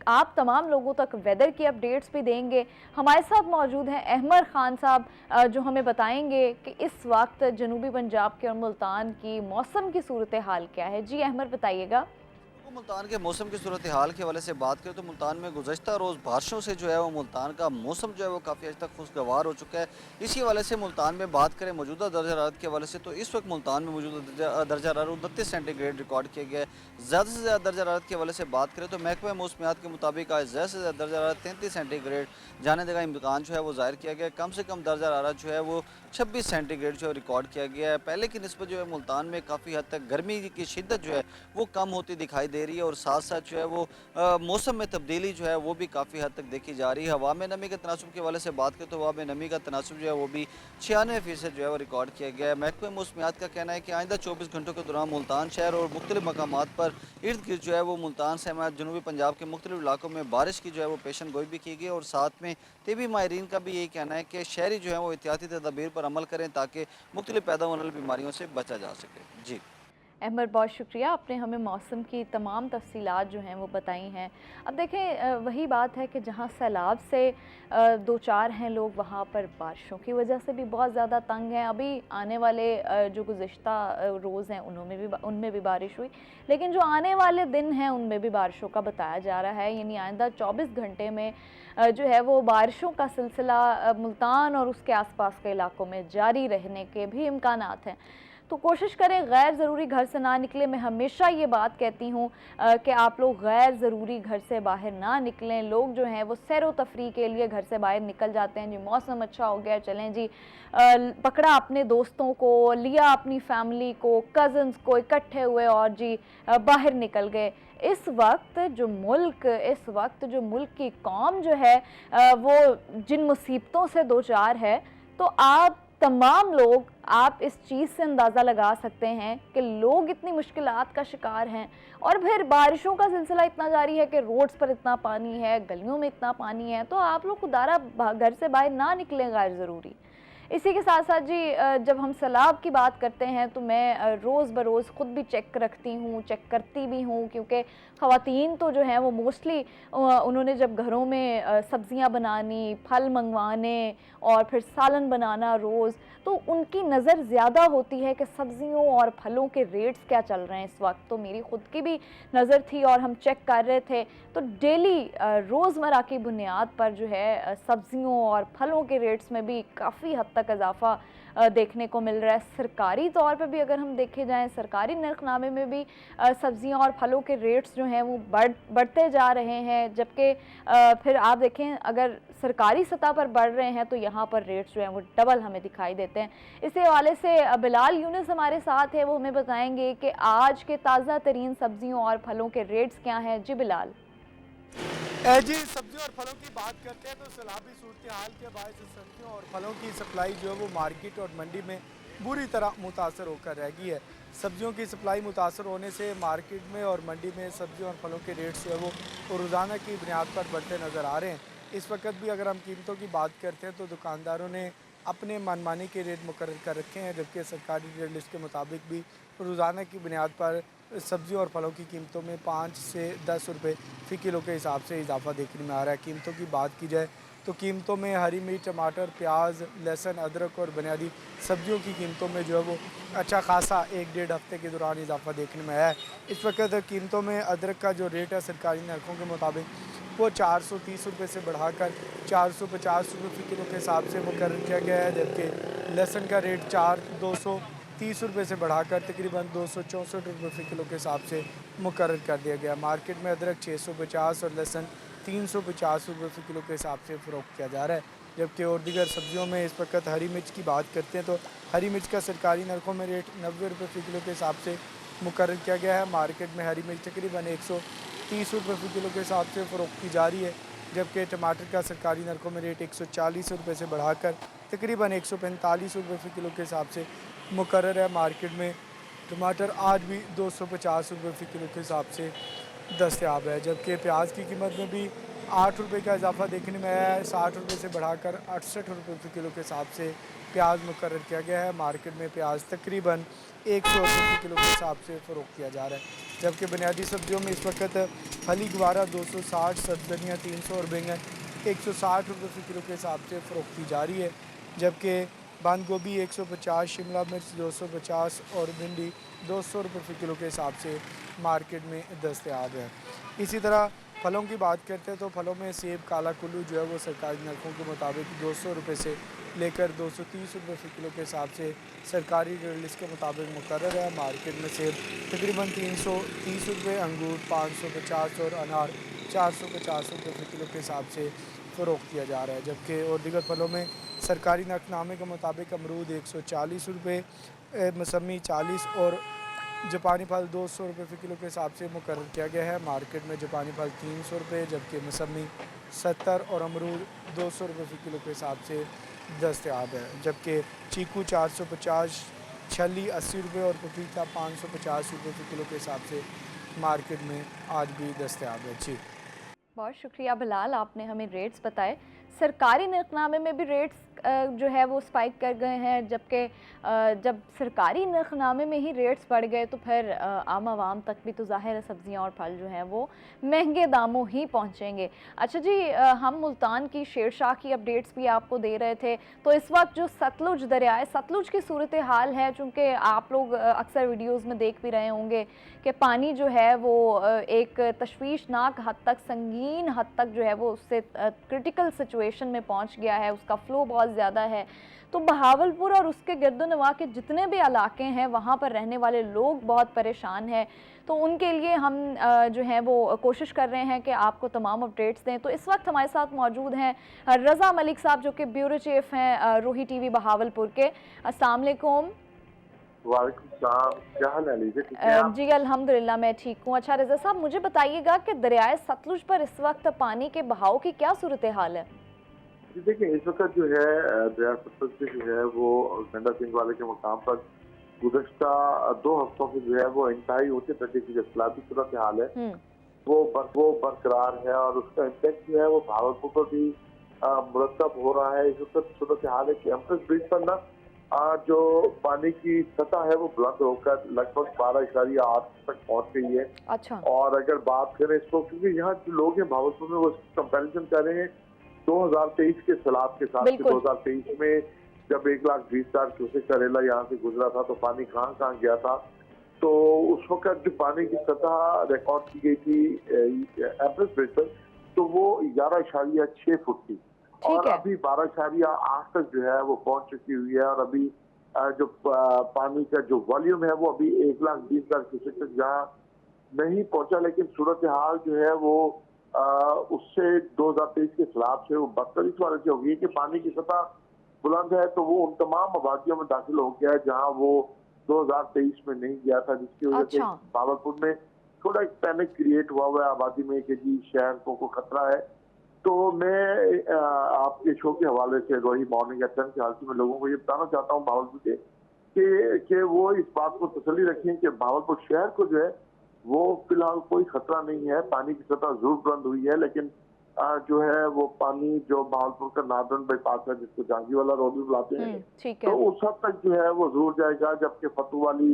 आप तमाम लोगों तक वेदर की अपडेट्स भी देंगे। हमारे साथ मौजूद हैं अहमर ख़ान साहब, जो हमें बताएंगे कि इस वक्त जनूबी पंजाब के और मुल्तान की मौसम की सूरत हाल क्या है। जी अहमर बताइएगा। मुल्तान के मौसम की सूरत हाल के हवाले से बात करें तो मुल्तान में गुज़श्ता रोज़ बारिशों से जो है वो मुल्तान का मौसम जो है वो काफ़ी हद तक खुशगवार हो चुका है। इसी हवाले से मुल्तान में बात करें मौजूदा दर्जा हरारत के हवाले से तो इस वक्त मुल्तान में मौजूदा दर्जा हरारत 29 सेंटीग्रेड रिकॉर्ड किया गया है। ज़्यादा से ज़्यादा दर्जा हरारत के हवाले से बात करें तो महकमा मौसमियात के मुताबिक आज ज़्यादा से ज़्यादा दर्जा हरारत 33 सेंटीग्रेड जाने देगा इम्कान जो है वो ज़ाहिर किया गया है। कम से कम दर्जा हरारत जो है वो 26 सेंटीग्रेड जो है रिकॉर्ड किया गया है। पहले की निस्बत जो है मुल्तान में काफ़ी हद तक गर्मी की शिद्दत जो है वो कम होती दिखाई दे दे रही है और साथ साथ जो है वो मौसम में तब्दीली जो है वो भी काफ़ी हद तक देखी जा रही है। हवा में नमी के तनासुब के हवाले से बात करें तो हवा में नमी का तनासुब जो है वो भी 96% जो है वो रिकॉर्ड किया गया है। महकमे मौसमियात का कहना है कि आइंदा 24 घंटों के दौरान मुल्तान शहर और मुख्तलिफ मकामात पर इर्द गिर्द जो है वो मुल्तान समेत जनूबी पंजाब के मुख्तलिफ इलाकों में बारिश की जो है वो पेशन गोई भी की गई और साथ में तिबी माहिरीन का भी यही कहना है कि शहरी जो है वो एहतियाती तदबीर पर अमल करें ताकि मुख्तलिफ पैदा होने वाली बीमारियों से बचा जा सके। जी अहमद, बहुत शुक्रिया, आपने हमें मौसम की तमाम तफसीलात जो हैं वो बताई हैं। अब देखें, वही बात है कि जहाँ सैलाब से दो चार हैं लोग, वहाँ पर बारिशों की वजह से भी बहुत ज़्यादा तंग हैं। अभी आने वाले जो गुज़िश्ता रोज़ हैं उनमें भी बारिश हुई, लेकिन जो आने वाले दिन हैं उनमें भी बारिशों का बताया जा रहा है। यानी आइंदा 24 घंटे में जो है वो बारिशों का सिलसिला मुल्तान और उसके आसपास के इलाकों में जारी रहने के भी इम्कानात हैं। तो कोशिश करें गैर ज़रूरी घर से ना निकलें। मैं हमेशा ये बात कहती हूँ कि आप लोग गैर ज़रूरी घर से बाहर ना निकलें। लोग जो हैं वो सैर व तफरी के लिए घर से बाहर निकल जाते हैं जी, मौसम अच्छा हो गया चलें जी, पकड़ा अपने दोस्तों को, लिया अपनी फैमिली को, कज़न्स को, इकट्ठे हुए और जी बाहर निकल गए। इस वक्त जो मुल्क की कौम जो है वो जिन मुसीबतों से दो चार है, तो आप तमाम लोग आप इस चीज़ से अंदाज़ा लगा सकते हैं कि लोग इतनी मुश्किलात का शिकार हैं। और फिर बारिशों का सिलसिला इतना जारी है कि रोड्स पर इतना पानी है, गलियों में इतना पानी है, तो आप लोग खुदारा घर से बाहर ना निकलें गैर ज़रूरी। इसी के साथ साथ जी जब हम सैलाब की बात करते हैं तो मैं रोज़ बरोज़ ख़ुद भी चेक करती भी हूँ, क्योंकि ख़वातीन तो जो हैं वो मोस्टली उन्होंने जब घरों में सब्ज़ियाँ बनानी, फल मंगवाने और फिर सालन बनाना रोज़, तो उनकी नज़र ज़्यादा होती है कि सब्ज़ियों और फलों के रेट्स क्या चल रहे हैं इस वक्त। तो मेरी ख़ुद की भी नज़र थी और हम चेक कर रहे थे, तो डेली रोज़मर्रा की बुनियाद पर जो है सब्ज़ियों और फलों के रेट्स में भी काफ़ी हद तक इजाफ़ा देखने को मिल रहा है। सरकारी तौर पे भी अगर हम देखे जाएं, सरकारी नरखनामे में भी सब्ज़ियाँ और फलों के रेट्स जो हैं वो बढ़ते जा रहे हैं, जबकि फिर आप देखें अगर सरकारी सतह पर बढ़ रहे हैं तो यहाँ पर रेट्स जो हैं वो डबल हमें दिखाई देते हैं। इस हवाले से बिलाल यूनुस हमारे साथ है, वो हमें बताएंगे कि आज के ताज़ा तरीन सब्ज़ियों और फलों के रेट्स क्या हैं। जी बिलाल। जी सब्जियों और फलों की बात करते हैं तो सैलाबी सूरत हाल के बायस सब्जियों और फलों की सप्लाई जो है वो मार्केट और मंडी में बुरी तरह मुतासर होकर रह गई है। सब्जियों की सप्लाई मुतासर होने से मार्केट में और मंडी में सब्जियों और फलों के रेट्स जो है वो रोज़ाना की बुनियाद पर बढ़ते नज़र आ रहे हैं। इस वक्त भी अगर हम कीमतों की बात करते हैं तो दुकानदारों ने अपने मनमानी के रेट मुकर्रर कर रखे हैं, जबकि सरकारी रेट लिस्ट के मुताबिक भी रोज़ाना की बुनियाद पर सब्जियों और फलों की कीमतों में 5 से 10 रुपये फ़ी किलो के हिसाब से इजाफा देखने में आ रहा है। कीमतों की बात की जाए तो कीमतों में हरी मिर्च, टमाटर, प्याज, लहसुन, अदरक और बुनियादी सब्जियों की कीमतों में जो है वो अच्छा खासा 1-1.5 हफ्ते के दौरान इजाफा देखने में आया है। इस वक्त कीमतों में अदरक का जो रेट है सरकारी नरखों के मुताबिक वो 430 रुपये से बढ़ाकर 450 रुपये फ़ी किलो के हिसाब से मुकर्रर किया गया है, जबकि लहसुन का रेट 230 रुपये से बढ़ाकर तकरीबन 264 रुपये फ़ी किलो के हिसाब से मुकर्रर कर दिया गया। मार्केट में अदरक 650 और लहसुन 350 रुपये फ़ी किलो के हिसाब से फ़रोख्त किया जा रहा है। जबकि और दीगर सब्जियों में इस वक्त हरी मिर्च की बात करते हैं तो हरी मिर्च का सरकारी नरखों में रेट 90 रुपये फ़ी किलो के हिसाब से मुकर्रर किया गया है। मार्केट में हरी मिर्च तकरीबन 130 रुपये फ़ी किलो के हिसाब से फ़रोख्त की जा रही है, जबकि टमाटर का सरकारी नरखों में रेट 140 रुपये से बढ़ाकर तकरीबन 145 रुपये फ़ी किलो के हिसाब से मुकर्रर है। मार्केट में टमाटर आज भी 250 रुपये फ़ी किलो के हिसाब से दस्तयाब है, जबकि प्याज की कीमत में भी 8 रुपये का इजाफा देखने में आया है। 60 रुपये से बढ़ाकर 68 रुपये फ़ी किलो के हिसाब से प्याज मुकर्रर किया गया है। मार्केट में प्याज तकरीबन 100 रुपये फ़ी किलो के हिसाब से फ़रोख्त किया जा रहा है, जबकि बुनियादी सब्जियों में इस वक्त फली गवारा 260, सब्ज़ियाँ 300 और बैंगन 160 रुपये फ़ी किलो के हिसाब से फ़रोख्त की जा रही है, जबकि बंद गोभी 150, शिमला मिर्च 250 और भिंडी 200 रुपये फ़ी किलो के हिसाब से मार्केट में दस्तयाब है। इसी तरह फलों की बात करते हैं तो फलों में सेब काला कुल्लू जो है वो सरकारी नरखों के मुताबिक 200 रुपये से लेकर 230 रुपये फ़ी किलो के हिसाब से सरकारी रेट लिस्ट के मुताबिक मुकर्रर है। मार्केट में सेब तकरीबन 330 रुपये, अंगूर 550 और अनार 450 रुपये फ़ी किलो के हिसाब से फ़रोख्त किया जा रहा है, जबकि और दीगर फलों में सरकारी नरखनामे के मुताबिक अमरूद 140 रुपये, मौसमी 40 और जापानी फल 200 रुपये फ़ी किलो के हिसाब से मुकर्रर किया गया है। मार्केट में जापानी फल 300 रुपये, जबकि मौसमी 70 और अमरूद 200 रुपये फ़ी किलो के हिसाब से दस्तयाब है। जबकि चीकू 450, छली 80 रुपये और पपीता 550 रुपये फ़ी किलो के हिसाब से मार्केट में आज भी दस्तयाब है। जी बहुत शुक्रिया बिलाल, आपने हमें रेट्स बताए। सरकारी नरखनामे में भी रेट्स जो है वो स्पाइक कर गए हैं, जबकि जब सरकारी नरखनामे में ही रेट्स बढ़ गए तो फिर आम आवाम तक भी तो ज़ाहिर है सब्ज़ियाँ और फल जो हैं वो महंगे दामों ही पहुँचेंगे। अच्छा जी, हम मुल्तान की शेरशाह की अपडेट्स भी आपको दे रहे थे, तो इस वक्त जो सतलुज दरियाए सतलुज की सूरत हाल है, चूँकि आप लोग अक्सर वीडियोज़ में देख भी रहे होंगे कि पानी जो है वो एक तशवीशनाक हद तक, संगीन हद तक जो है वो उससे क्रिटिकल सिचुएशन में पहुंच गया है, उसका फ़्लो बहुत ज़्यादा है। तो बहावलपुर और उसके गिरदोनवा के जितने भी इलाके हैं वहाँ पर रहने वाले लोग बहुत परेशान हैं, तो उनके लिए हम जो है वो कोशिश कर रहे हैं कि आपको तमाम अपडेट्स दें। तो इस वक्त हमारे साथ मौजूद हैं रज़ा मलिक साहब, जो कि ब्यूरो चीफ हैं रोही टीवी बहावलपुर के। अस्सलाम वालेकुम। वालेकुम सलाम, क्या हाल है लीजिए? ठीक है जी अल्हम्दुलिल्लाह मैं ठीक हूँ। अच्छा रज़ा साहब, मुझे बताइएगा कि दरियाए सतलुज पर इस वक्त पानी के बहाव की क्या सूरत हाल है? जी देखिए, इस वक्त जो है दरिया सतलुज से जो है वो गंडा सिंह वाले के मुकाम पर गुज़श्ता 2 हफ्तों से जो है वो इंतहाई ऊंचे दर्जे की जसलाती सूरत हाल है वो बरकरार है, और उसका इम्पैक्ट जो है वो भावलपुर पर भी मुरतब हो रहा है। इस वक्त सूरत हाल है कि एम्प्रेस ब्रिज पर ना जो पानी की सतह है वो बुलंद होकर लगभग 12.8 तक पहुंच गई है। अच्छा। और अगर बात करें इसको, क्योंकि यहाँ जो लोग हैं भावलपुर में वो कंपैरिजन कर रहे हैं 2023 के सैलाब के साथ। 2023 में जब 1,20,000 क्यूसेक का रेला यहाँ से गुजरा था तो पानी कहाँ गया था, तो उस वक्त जो पानी की सतह रिकॉर्ड की गई थी एम्प्रेस ब्रिज पर, तो वो 11.6 फुट थी, और अभी 12.8 तक जो है वो पहुंच चुकी हुई है। और अभी जो पानी का जो वॉल्यूम है वो अभी 1,20,000 क्यूसेक तक जहाँ नहीं पहुंचा, लेकिन सूरत हाल जो है वो उससे 2023 के सैलाब से वो बदतर इस वजह से हो गई है कि पानी की सतह बुलंद है, तो वो उन तमाम आबादियों में दाखिल हो गया है जहाँ वो 2023 में नहीं गया था, जिसकी वजह से भावलपुर में थोड़ा एक पैनिक क्रिएट हुआ है आबादी में कि जी शहर को खतरा है। तो मैं आपके शो के हवाले से रोही मॉर्निंग एफएम के हालत में लोगों को ये बताना चाहता हूँ भावलपुर के कि वो इस बात को तसल्ली रखें कि भावलपुर शहर को जो है वो फिलहाल कोई खतरा नहीं है। पानी की सतह जरूर बुलंद हुई है, लेकिन जो है वो पानी जो भावलपुर का नादरन बाईपास है जिसको जहांगीर वाला रोड भी बुलाते हैं, तो उस हद तक जो है वो जरूर जाएगा, जबकि फतुवाली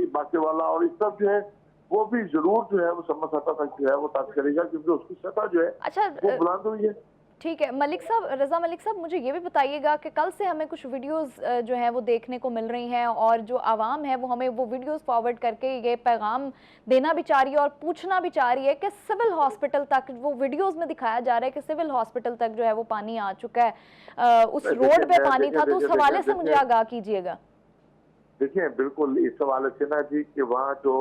बाकेवाला और इस सब जो है वो भी जरूर जो है वो समा सतह तक जो है वो टच करेगा, क्योंकि उसकी सतह जो है वो बुलंद हुई है। ठीक है मलिक साहब, रज़ा मलिक साहब, मुझे ये भी बताइएगा कि कल से हमें कुछ वीडियोस जो है वो देखने को मिल रही हैं, और जो आवाम है वो हमें वो वीडियोस फॉरवर्ड करके ये पैगाम देना भी चाह रही है और पूछना भी चाह रही है कि सिविल हॉस्पिटल तक, वो वीडियोस में दिखाया जा रहा है कि सिविल हॉस्पिटल तक जो है वो पानी आ चुका है, उस रोड पे पानी था, तो उस हवाले से मुझे आगाह कीजिएगा। देखिए बिल्कुल इस हवाले से ना जी कि वहाँ जो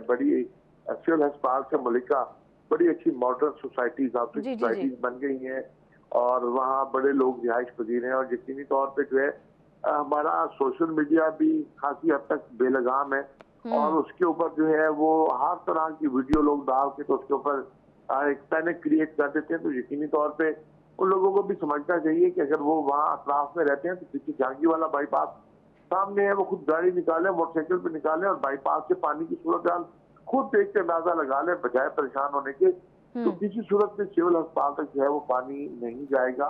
बड़ी सिविल अस्पताल से मलिका बड़ी अच्छी मॉडर्न सोसाइटीज बन गई हैं, और वहाँ बड़े लोग रिहाइश पजीर हैं, और यकीनी तौर पे जो है हमारा सोशल मीडिया भी खासी हद तक बेलगाम है, और उसके ऊपर जो है वो हर तरह की वीडियो लोग डाल के तो उसके ऊपर एक पैनिक क्रिएट कर देते हैं। तो यकीनी तौर पे उन लोगों को भी समझना चाहिए कि अगर वो वहाँ अतराफ में रहते हैं तो पीछे जहांगीर वाला बाईपास सामने है, वो खुद गाड़ी निकाले, मोटरसाइकिल पे निकाले, और बाईपास से पानी की सूरत हाल खुद देख के अंदाजा लगा ले, बजाय परेशान होने के। तो किसी सूरत में सिविल अस्पताल तक जो है वो पानी नहीं जाएगा।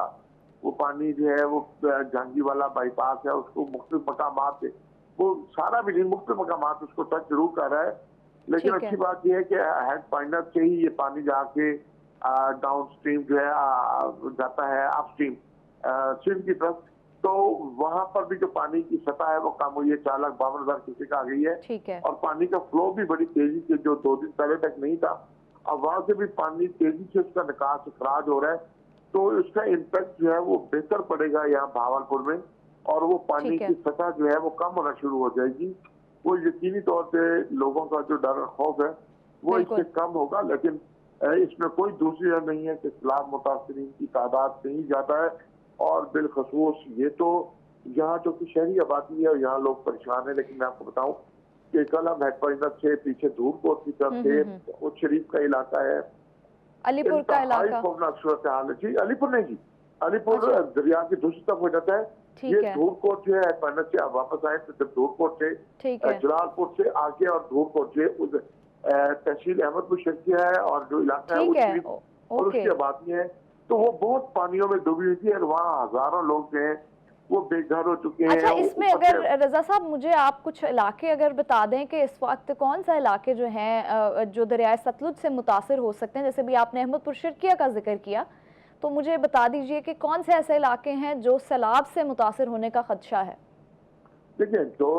वो पानी जो है वो जहांगीर वाला बाईपास है, उसको मुख्तलिफ मकामात से, वो सारा भी नहीं, मुख्तलिफ मकामात उसको टच जरूर कर रहा है, लेकिन अच्छी बात यह है कि हेड फाइंडर से ही ये पानी जाके डाउन स्ट्रीम जो है जाता है अपस्ट्रीम स्ट्रीम की तरफ। तो वहां पर भी जो पानी की सतह है वो कम हुई है, 4,52,000 क्यूसेक आ गई है, और पानी का फ्लो भी बड़ी तेजी से, जो 2 दिन पहले तक नहीं था, अब वहां से भी पानी तेजी से उसका निकास अखराज हो रहा है। तो उसका इम्पैक्ट जो है वो बेहतर पड़ेगा यहाँ भावलपुर में, और वो पानी की सतह जो है वो कम होना शुरू हो जाएगी। वो यकीनी तौर पे लोगों का जो डर खौफ है वो इससे कम होगा, लेकिन इसमें कोई दूसरी राय नहीं है कि सैलाब मुतासरीन की तादाद कहीं ज्यादा है, और बिलखसूस ये तो यहाँ जो कि शहरी आबादी है और यहाँ लोग परेशान है। लेकिन मैं आपको बताऊं कि कल हम हेडक्वार्टर से पीछे धूपकोट की तरफ से उस शरीफ का इलाका है, अलीपुर का इलाका सूरत हाल है जी। अलीपुर नहीं जी, अलीपुर दरिया की दूसरी तरफ हो जाता है। ये धूपकोट जो है हेडक्वार्टर से आप वापस आए तो जब धूपकोट से जलालपुर से आगे और धूपकोट से तहसील अहमदपुर शर्किया है और जो इलाका है और उसकी आबादी है, तो वो बहुत पानियों में डूबी हुई थी और वहाँ हजारों लोग जो हैं वो बेघर हो चुके हैं। अच्छा, इसमें अगर रजा साहब मुझे आप कुछ इलाके अगर बता दें कि इस वक्त कौन सा इलाके जो हैं जो दरियाए सतलुज से मुतासिर हो सकते हैं, जैसे भी आपने अहमदपुर शर्किया का जिक्र किया, तो मुझे बता दीजिए कि कौन से ऐसे इलाके हैं जो सैलाब से मुतासिर होने का खदशा है। देखिए, जो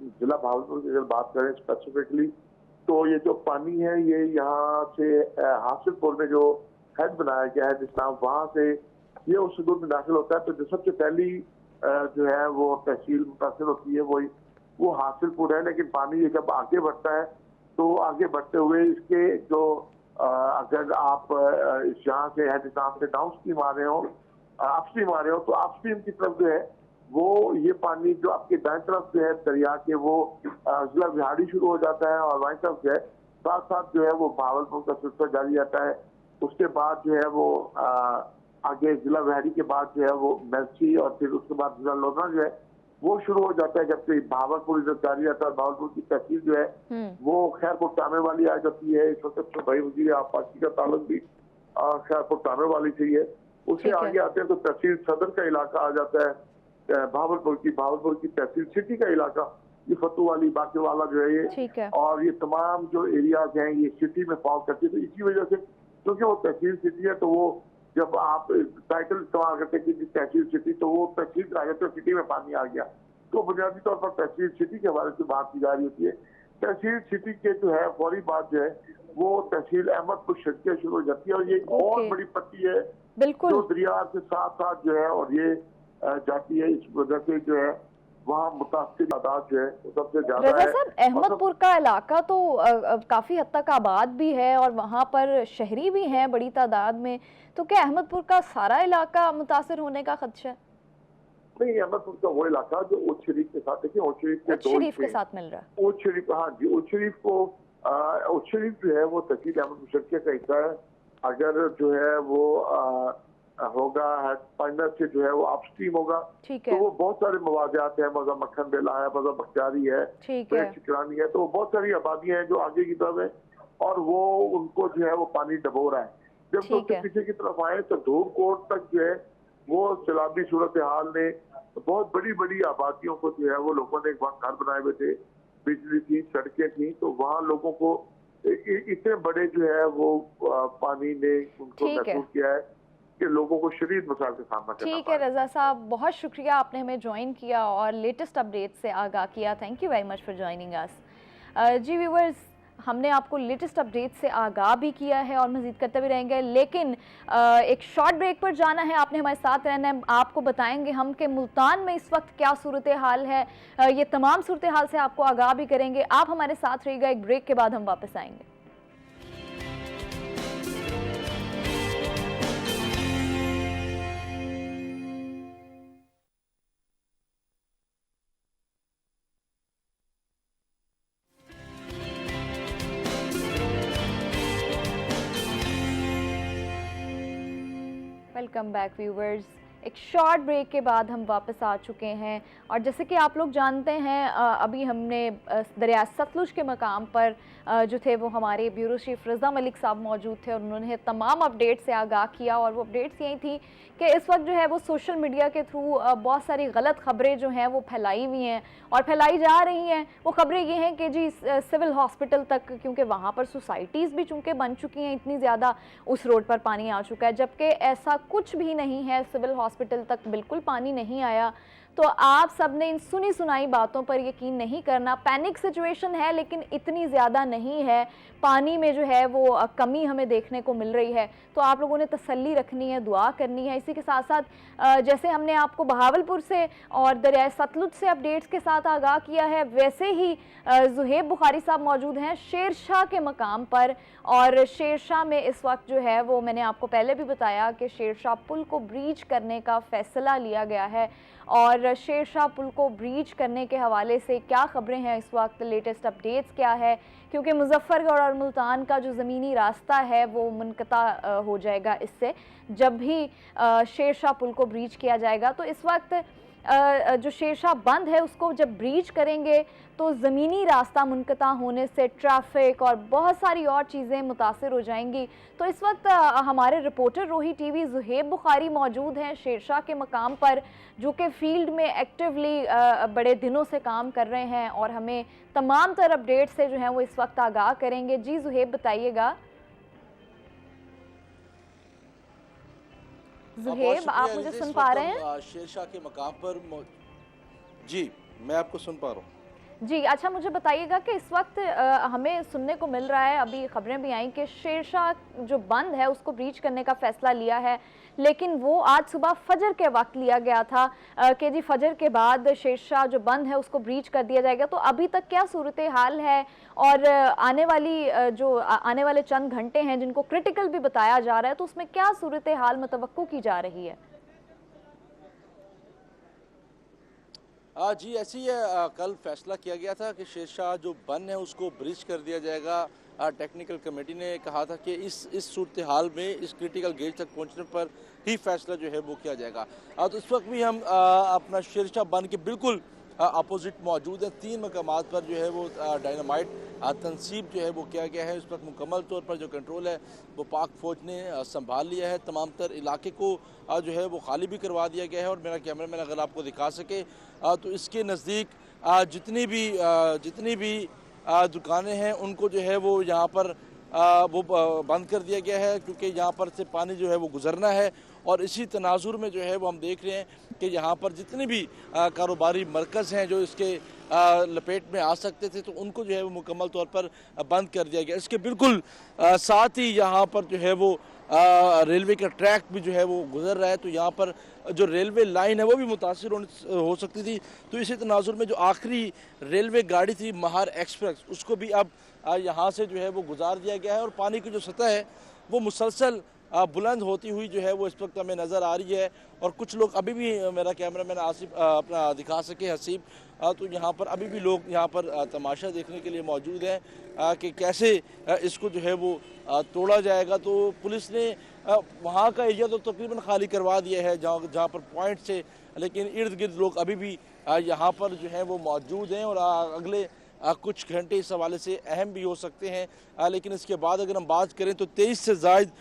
जिला भावलपुर की अगर बात करें स्पेसिफिकली, तो ये जो पानी है ये यहाँ से हासिलपुर में जो हेड बनाया गया है जिसनाम, वहाँ से ये उस हदूद में दाखिल होता है। तो जो सबसे पहली जो है वो तहसील मुतासिर होती है वो हासिलपुर है। लेकिन पानी ये जब आगे बढ़ता है तो आगे बढ़ते हुए इसके जो अगर आप यहाँ से हेड निजाम से डाउन स्ट्रीम आ रहे हो, अपस्ट्रीम आ रहे हो, तो अपस्ट्रीम की तरफ जो है वो ये पानी जो आपके दाएं तरफ जो है दरिया के वो जिला बिहाड़ी शुरू हो जाता है और बाएं तरफ जो है साथ साथ जो है वो भावलपुर का सिलसिला जारी रहता है। उसके बाद जो है वो आगे जिला बिहाड़ी के बाद जो है वो मेलसी और फिर उसके बाद जिला लोधरा जो है वो शुरू हो जाता है, जबकि भावलपुर इधर जारी रहता है। भावलपुर की तहसील जो है वो खैरपुर टामे वाली आ जाती है। इस वक्त भाई वजीर आपाशी का ताल्लुक भी खैरपुर टामे वाली से ही है। उससे आगे आते हैं तो तहसील सदर का इलाका आ जाता है, भावलपुर की तहसील सिटी का इलाका, ये फतू वाली बाकी वाला जो है ये, और ये तमाम जो एरियाज हैं ये सिटी में फॉल करती है। तो इसी वजह से क्योंकि वो तहसील सिटी है, तो वो जब आप टाइटल इस्तेमाल करते हैं कि तहसील सिटी, तो वो तहसील आ जाते सिटी में पानी आ गया, तो बुनियादी तौर पर तहसील सिटी के हवाले से बात की जा रही होती है। तहसील सिटी के जो है फौरी बात जो है वो तहसील अहमदपुर शर्किया शुरू हो जाती है और ये एक बहुत बड़ी पट्टी है जो दरिया के साथ साथ जो है और ये जाती है। इस वजह से जो है वहाँ मुतासिर तादाद जो है वो सबसे ज्यादा है। रजा साहब, अहमदपुर का इलाका तो काफी हद तक आबाद भी है और वहाँ पर शहरी भी हैं बड़ी तादाद में, तो क्या अहमदपुर का सारा इलाका मुतासिर होने का खदशा है? नहीं, अहमदपुर का वो इलाका जो उच्च शरीफ के साथ, देखिए उच्च शरीफ के साथ मिल रहा है। उच्च शरीफ, हाँ जी, उच्च शरीफ को उच्च शरीफ जो है वो तहसील अहमदपुर शर्किया का हिस्सा है। अगर जो है वो होगा हेडक्वार्टर से जो है वो अपस्ट्रीम होगा, तो वो बहुत सारे मवादियात है, मज़ा मक्खन बेला है, मज़ा बख्तियारी है, चिकरानी है, तो वो बहुत सारी आबादियां हैं जो आगे की तरफ है और वो उनको जो है वो पानी डबो रहा है। जब तो पीछे की तरफ आए तो धूपकोट तक जो है वो सैलाबी सूरत हाल ने बहुत बड़ी बड़ी आबादियों को जो है वो लोगों ने वहाँ घर बनाए हुए थे, बिजली थी, सड़कें थी, तो वहाँ लोगों को इतने बड़े जो है वो पानी ने उनको महसूस किया है कि लोगों को शदीद मसाइल का सामना करना। ठीक है रजा साहब, बहुत शुक्रिया आपने हमें ज्वाइन किया और लेटेस्ट अपडेट से आगाह किया। Thank you very much for joining us. जी व्यूअर्स, हमने आपको लेटेस्ट अपडेट से आगाह भी किया है और मज़ीद करते भी रहेंगे, लेकिन एक शॉर्ट ब्रेक पर जाना है, आपने हमारे साथ रहना है। आपको बताएंगे हम कि मुल्तान में इस वक्त क्या सूरत हाल है, ये तमाम सूरत हाल से आपको आगाह भी करेंगे। आप हमारे साथ रहिएगा, एक ब्रेक के बाद हम वापस आएंगे। Welcome back viewers. एक शॉर्ट ब्रेक के बाद हम वापस आ चुके हैं और जैसे कि आप लोग जानते हैं अभी हमने दरिया सतलुज के मकाम पर जो थे वो हमारे ब्यूरो चीफ रज़ा मलिक साहब मौजूद थे और उन्होंने तमाम अपडेट से आगाह किया। और वो अपडेट्स यही थी कि इस वक्त जो है वो सोशल मीडिया के थ्रू बहुत सारी गलत खबरें जो हैं वो फैलाई हुई हैं और फैलाई जा रही हैं। वो खबरें ये हैं कि जी सिविल हॉस्पिटल तक, क्योंकि वहाँ पर सोसाइटीज़ भी चूँकि बन चुकी हैं, इतनी ज़्यादा उस रोड पर पानी आ चुका है, जबकि ऐसा कुछ भी नहीं है। सिविल हॉस्पिटल तक बिल्कुल पानी नहीं आया। तो आप सब ने इन सुनी सुनाई बातों पर यकीन नहीं करना। पैनिक सिचुएशन है लेकिन इतनी ज़्यादा नहीं है। पानी में जो है वो कमी हमें देखने को मिल रही है, तो आप लोगों ने तसल्ली रखनी है, दुआ करनी है। इसी के साथ साथ जैसे हमने आपको बहावलपुर से और दरिया सतलुज से अपडेट्स के साथ आगाह किया है, वैसे ही ज़ुहैब बुखारी साहब मौजूद हैं शेरशाह के मकाम पर। और शेरशाह में इस वक्त जो है वो मैंने आपको पहले भी बताया कि शेरशाह पुल को ब्रीच करने का फ़ैसला लिया गया है और शेरशाह पुल को ब्रीच करने के हवाले से क्या खबरें हैं इस वक्त, लेटेस्ट अपडेट्स क्या है, क्योंकि मुजफ्फरगढ़ और मुल्तान का जो ज़मीनी रास्ता है वो मुनक़ता हो जाएगा इससे, जब भी शेरशाह पुल को ब्रीच किया जाएगा। तो इस वक्त जो शेरशाह बंद है उसको जब ब्रीच करेंगे तो ज़मीनी रास्ता मुनक़ता होने से ट्रैफिक और बहुत सारी और चीज़ें मुतासिर हो जाएंगी। तो इस वक्त हमारे रिपोर्टर रोही टीवी ज़ुहेब बुखारी मौजूद हैं शेरशाह के मकाम पर, जो कि फील्ड में एक्टिवली बड़े दिनों से काम कर रहे हैं और हमें तमाम तर अपडेट से जो है वो इस वक्त आगाह करेंगे। जी ज़ुहेब, बताइएगा। ज़ुहेब, आप मुझे सुन पा रहे हैं? शेरशाह के मकाम पर जी, मैं आपको सुन पा रहा हूँ। जी, अच्छा, मुझे बताइएगा कि इस वक्त हमें सुनने को मिल रहा है, अभी खबरें भी आई कि शेरशाह जो बंद है उसको ब्रीच करने का फैसला लिया है, लेकिन वो आज सुबह फजर के वक्त लिया गया था कि जी फजर के बाद शेरशाह जो बंद है उसको ब्रीच कर दिया जाएगा। तो अभी तक क्या सूरत हाल है और आने वाले चंद घंटे हैं जिनको क्रिटिकल भी बताया जा रहा है, तो उसमें क्या सूरत हाल मुतवक्को की जा रही है? जी ऐसी है, कल फैसला किया गया था कि शेरशाह जो बन है उसको ब्रिज कर दिया जाएगा। टेक्निकल कमेटी ने कहा था कि इस सूरत हाल में इस क्रिटिकल गेज तक पहुंचने पर ही फैसला जो है वो किया जाएगा। तो इस वक्त भी हम अपना शेरशाह बन के बिल्कुल अपोजिट मौजूद है। 3 मकामात पर जो है वो डायनामाइट तनसीब जो है वो किया गया है। इस वक्त मुकम्मल तौर पर जो कंट्रोल है वो पाक फौज ने संभाल लिया है। तमाम तर इलाके को जो है वो खाली भी करवा दिया गया है। और मेरा कैमरामैन अगर आपको दिखा सके तो इसके नज़दीक जितनी भी दुकानें हैं उनको जो है वो यहाँ पर वो बंद कर दिया गया है, क्योंकि यहाँ पर से पानी जो है वो गुजरना है। और इसी तनाजुर में जो है वो हम देख रहे हैं कि यहाँ पर जितने भी कारोबारी मरकज़ हैं जो इसके लपेट में आ सकते थे तो उनको जो है वो मुकम्मल तौर पर बंद कर दिया गया। इसके बिल्कुल साथ ही यहाँ पर जो है वो रेलवे का ट्रैक भी जो है वो गुजर रहा है, तो यहाँ पर जो रेलवे लाइन है वो भी मुतासिर हो सकती थी। तो इसी तनाजुर में जो आखिरी रेलवे गाड़ी थी महार एक्सप्रेस, उसको भी अब यहाँ से जो है वो गुजार दिया गया है। और पानी की जो सतह है वो मुसलसल बुलंद होती हुई जो है वो इस वक्त हमें नज़र आ रही है। और कुछ लोग अभी भी, मेरा कैमरामैन आसिफ अपना दिखा सके हसीब, तो यहाँ पर अभी भी लोग यहाँ पर तमाशा देखने के लिए मौजूद हैं कि कैसे इसको जो है वो तोड़ा जाएगा। तो पुलिस ने वहाँ का एरिया तो तकरीबन खाली करवा दिया है जहाँ पर पॉइंट से, लेकिन इर्द गिर्द लोग अभी भी यहाँ पर जो है वो मौजूद हैं और अगले कुछ घंटे इस हवाले से अहम भी हो सकते हैं। लेकिन इसके बाद अगर हम बात करें तो 23 से ज़ायद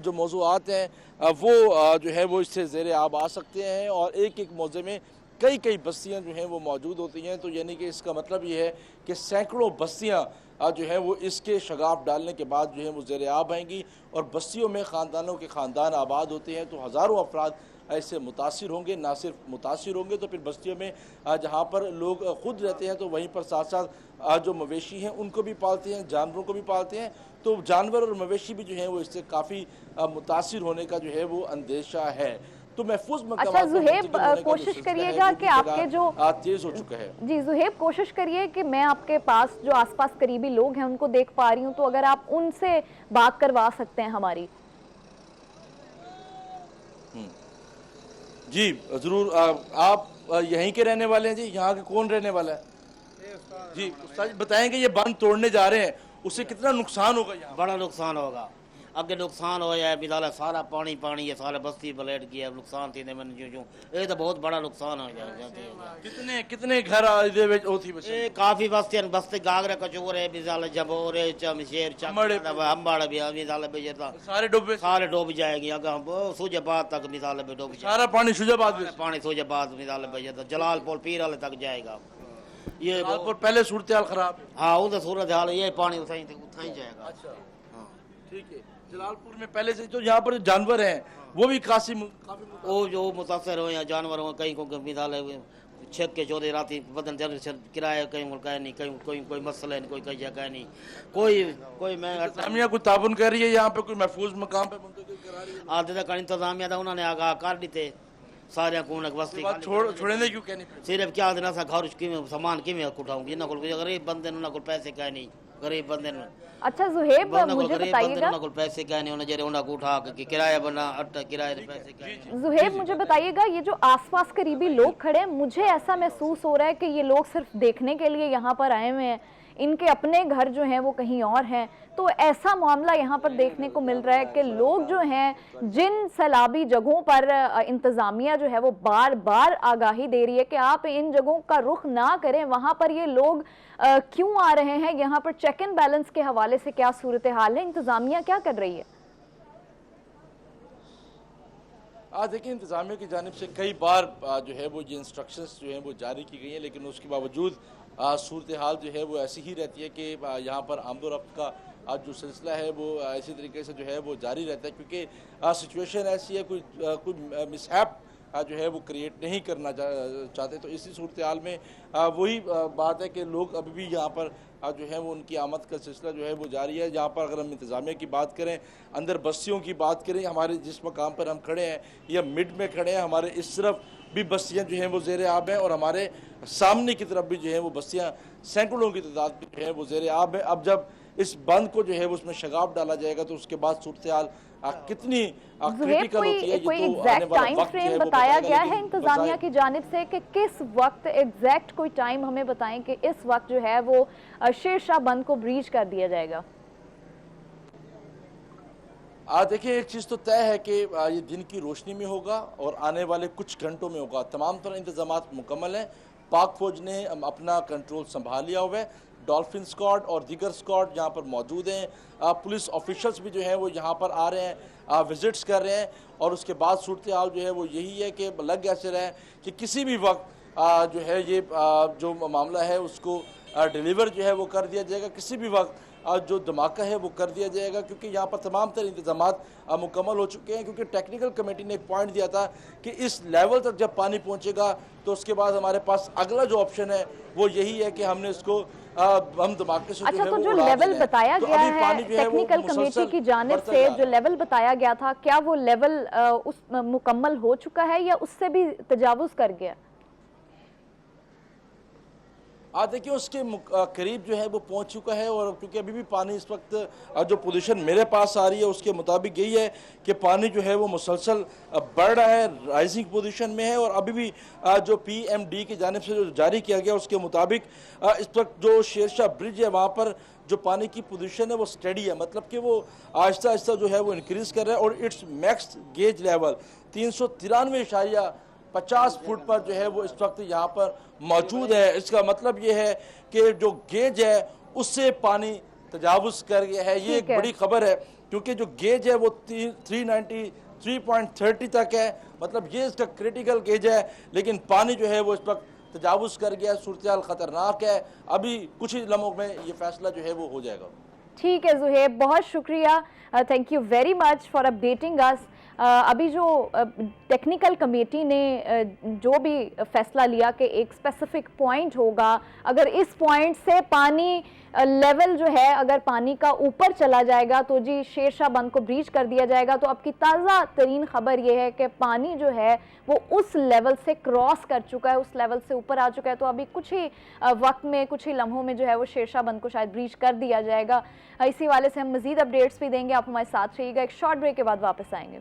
जो मौज़ूआत हैं वो जो है वो इससे ज़ेरे आब आ सकते हैं। और एक मौज़े में कई बस्तियां जो हैं वो मौजूद होती हैं। तो यानी कि इसका मतलब ये है कि सैकड़ों बस्तियां जो है वो इसके शगाफ डालने के बाद जो है वो ज़ेरे आब आएंगी। और बस्तियों में ख़ानदानों के ख़ानदान आबाद होते हैं, तो हज़ारों अफराद ऐसे मुतासिर होंगे। ना सिर्फ मुतासिर होंगे तो फिर बस्तियों में जहाँ पर लोग खुद रहते हैं तो वहीं पर साथ साथ जो मवेशी हैं उनको भी पालते हैं, जानवरों को भी पालते हैं। तो जानवर और मवेशी भी जो है वो इससे काफ़ी मुतासिर होने का जो है वो अंदेशा है। तो महफूज मकाम। अच्छा ज़ुहेब, कोशिश करिएगा कि आपके जो तेज हो चुका है। जी ज़ुहेब, कोशिश करिए कि मैं आपके पास जो आसपास करीबी लोग हैं उनको देख पा रही हूँ, तो अगर आप उनसे बात करवा सकते हैं हमारी। जी ज़रूर। आप यहीं के रहने वाले हैं जी? यहाँ के कौन रहने वाला है जी? उस्ताद बताएंगे ये बंद तोड़ने जा रहे हैं, उससे कितना नुकसान होगा? यहाँ बड़ा नुकसान होगा। अगे नुकसान होया है मिसाल सारा पानी है, सारा बस्ती बलेट गया, नुकसान थी मैंने जो ये तो बहुत बड़ा नुकसान हो जाए। कितने घर काफी बस्ती गागरा कचोर है, मिसाल जबोर है, चमशेर हम्बाड़ भी मिसाल सारे डूब जाएगी। अगर हम सूजाबाद तक मिसाल में डूब सारा पानी सूजाबाद मिसाल में जलालपुर पीर वाले तक जाएगा। ये पहले सूरत हाल खराब। हाँ उधर सूरत हाल ये पानी उठाई जाएगा। अच्छा ठीक है। जलालपुर में पहले से तो यहाँ पर जानवर हैं वो भी काफी वो जो मुतासर हो या जानवर हो, कहीं को मिसाल छेक के चौधरी राती बदन किराया, कहीं को कह नहीं, कहीं कोई मसला नहीं, कोई कहीं जगह नहीं, कोई मैं इंतजामिया को ताबन कर रही है यहाँ पे, कोई महफूज मकाम पे आते तक इंतजामिया था उन्होंने आगा कर दी थे सारे कौन बस्ती छोड़ने क्यों कहनी? सिर्फ क्या देना सा घर सामान किमें उठाऊंगी ना, गरीब बंदे को पैसे कह नहीं गरीब बंदे ने। अच्छा ज़ुहैब मुझे बताइएगा, पैसे क्या नहीं होने जरे उन्हें उठा के किराया बना अट्टा किराए पैसे क्या। ज़ुहैब मुझे बताइएगा, ये जो आसपास करीबी लोग खड़े हैं, मुझे ऐसा महसूस हो रहा है कि ये लोग सिर्फ देखने के लिए यहाँ पर आए हुए हैं, इनके अपने घर जो हैं वो कहीं और हैं। तो ऐसा मामला यहाँ पर देखने को मिल रहा है कि लोग जो हैं, जिन सैलाबी जगहों पर इंतज़ामिया जो है वो बार बार आगाही दे रही है कि आप इन जगहों का रुख ना करें, वहाँ पर ये लोग क्यों आ रहे हैं, यहाँ पर चेक एंड बैलेंस के हवाले से क्या सूरत हाल है, इंतज़ामिया क्या कर रही है? देखिए, इंतज़ामिया की जानिब से कई बार जो है वो ये इंस्ट्रक्शंस जो हैं वो जारी की गई हैं, लेकिन उसके बावजूद सूरत हाल जो है वो ऐसी ही रहती है कि यहाँ पर आमदोरफ्त का जो सिलसिला है वो इसी तरीके से जो है वो जारी रहता है, क्योंकि सिचुएशन ऐसी है, कोई मिसहैप जो है वो क्रिएट नहीं करना चाहते। तो इसी सूरत हाल में वही बात है कि लोग अभी भी यहाँ पर जो है वो उनकी आमद का सिलसिला जो है वो जारी है। जहाँ पर अगर हम इंतज़ामिया की बात करें, अंदर बस्तियों की बात करें, हमारे जिस मकाम पर हम खड़े हैं या मिड में खड़े हैं, हमारे इस तरफ भी बस्तियाँ जो हैं वो ज़ेर आब हैं और हमारे सामने की तरफ भी जो है वो बस्तियाँ सैकड़ों की तादाद में जो है वो ज़ेर आब है। अब जब इस बंद को जो है उसमें शगाफ डाला जाएगा तो उसके बाद सूरत हाल कितनी क्रिटिकल होती है, कोई एग्जैक्ट टाइम फ्रेम बताया गया है इंतजामिया की जानिब से कि किस वक्त एग्जैक्ट कोई टाइम हमें बताएं कि इस वक्त जो है वो शेरशाह बंद को ब्रीच कर दिया जाएगा? देखिए, एक चीज़ तो तय है कि ये दिन की रोशनी में होगा और आने वाले कुछ घंटों में होगा। तमाम तरह इंतजामात मुकम्मल हैं। पाक फौज ने अपना कंट्रोल संभाल लिया हुआ है। डॉल्फिन स्क्वाड और दीगर स्क्वाड यहाँ पर मौजूद हैं। पुलिस ऑफिशल्स भी जो हैं वो यहाँ पर आ रहे हैं, विजिट्स कर रहे हैं और उसके बाद सूरत हाल जो है वो यही है कि लग ऐसे रहे कि किसी भी वक्त जो है ये जो मामला है उसको डिलीवर जो है वो कर दिया जाएगा, किसी भी वक्त जो धमाका है वो कर दिया जाएगा, क्योंकि यहाँ पर तमाम तरह इंतजामात मुकम्मल हो चुके हैं। क्योंकि टेक्निकल कमेटी ने एक पॉइंट दिया था कि इस लेवल तक जब पानी पहुँचेगा तो उसके बाद हमारे पास अगला जो ऑप्शन है वो यही है कि हमने इसको हम धमाके से अच्छा, तो जो लेवल बताया गया है टेक्निकल कमेटी की जानिब से, जो लेवल बताया गया था, क्या वो लेवल उस मुकम्मल हो चुका है या उससे भी तजावुज कर गया? देखिए, उसके करीब जो है वो पहुंच चुका है और क्योंकि अभी भी पानी इस वक्त जो पोजीशन मेरे पास आ रही है उसके मुताबिक यही है कि पानी जो है वो मुसलसल बढ़ रहा है, राइजिंग पोजीशन में है। और अभी भी जो PMD की जानिब से जो जारी किया गया उसके मुताबिक इस वक्त जो शेरशाह ब्रिज है वहाँ पर जो पानी की पोजीशन है वो स्टडी है, मतलब कि वो आहिस्ता आहिस्ता जो है वो इंक्रीज़ कर रहा है और it's max gauge level 393.50 foot पर जो है वो इस वक्त यहाँ पर मौजूद है। इसका मतलब ये है कि जो गेज है उससे पानी तजावुज कर गया है। ये एक बड़ी खबर है क्योंकि जो गेज है वो 393.30 तक है, मतलब ये इसका क्रिटिकल गेज है, लेकिन पानी जो है वो इस वक्त तजावुज कर गया है। सूरत हाल खतरनाक है। अभी कुछ ही लम्हों में ये फैसला जो है वो हो जाएगा। ठीक है ज़ुहैब, बहुत शुक्रिया, thank you very much for updating us. अभी जो टेक्निकल कमेटी ने जो भी फैसला लिया कि एक स्पेसिफिक पॉइंट होगा, अगर इस पॉइंट से पानी लेवल जो है अगर पानी का ऊपर चला जाएगा तो जी शेरशाह बंद को ब्रीच कर दिया जाएगा। तो अब की ताज़ा तरीन खबर ये है कि पानी जो है वो उस लेवल से क्रॉस कर चुका है, उस लेवल से ऊपर आ चुका है। तो अभी कुछ ही वक्त में, कुछ ही लम्हों में जो है वो शेरशाह बंद को शायद ब्रीच कर दिया जाएगा। इसी वाले से हम मज़ीद अपडेट्स भी देंगे, आप हमारे साथ रहिएगा। एक शॉर्ट ब्रेक के बाद वापस आएंगे।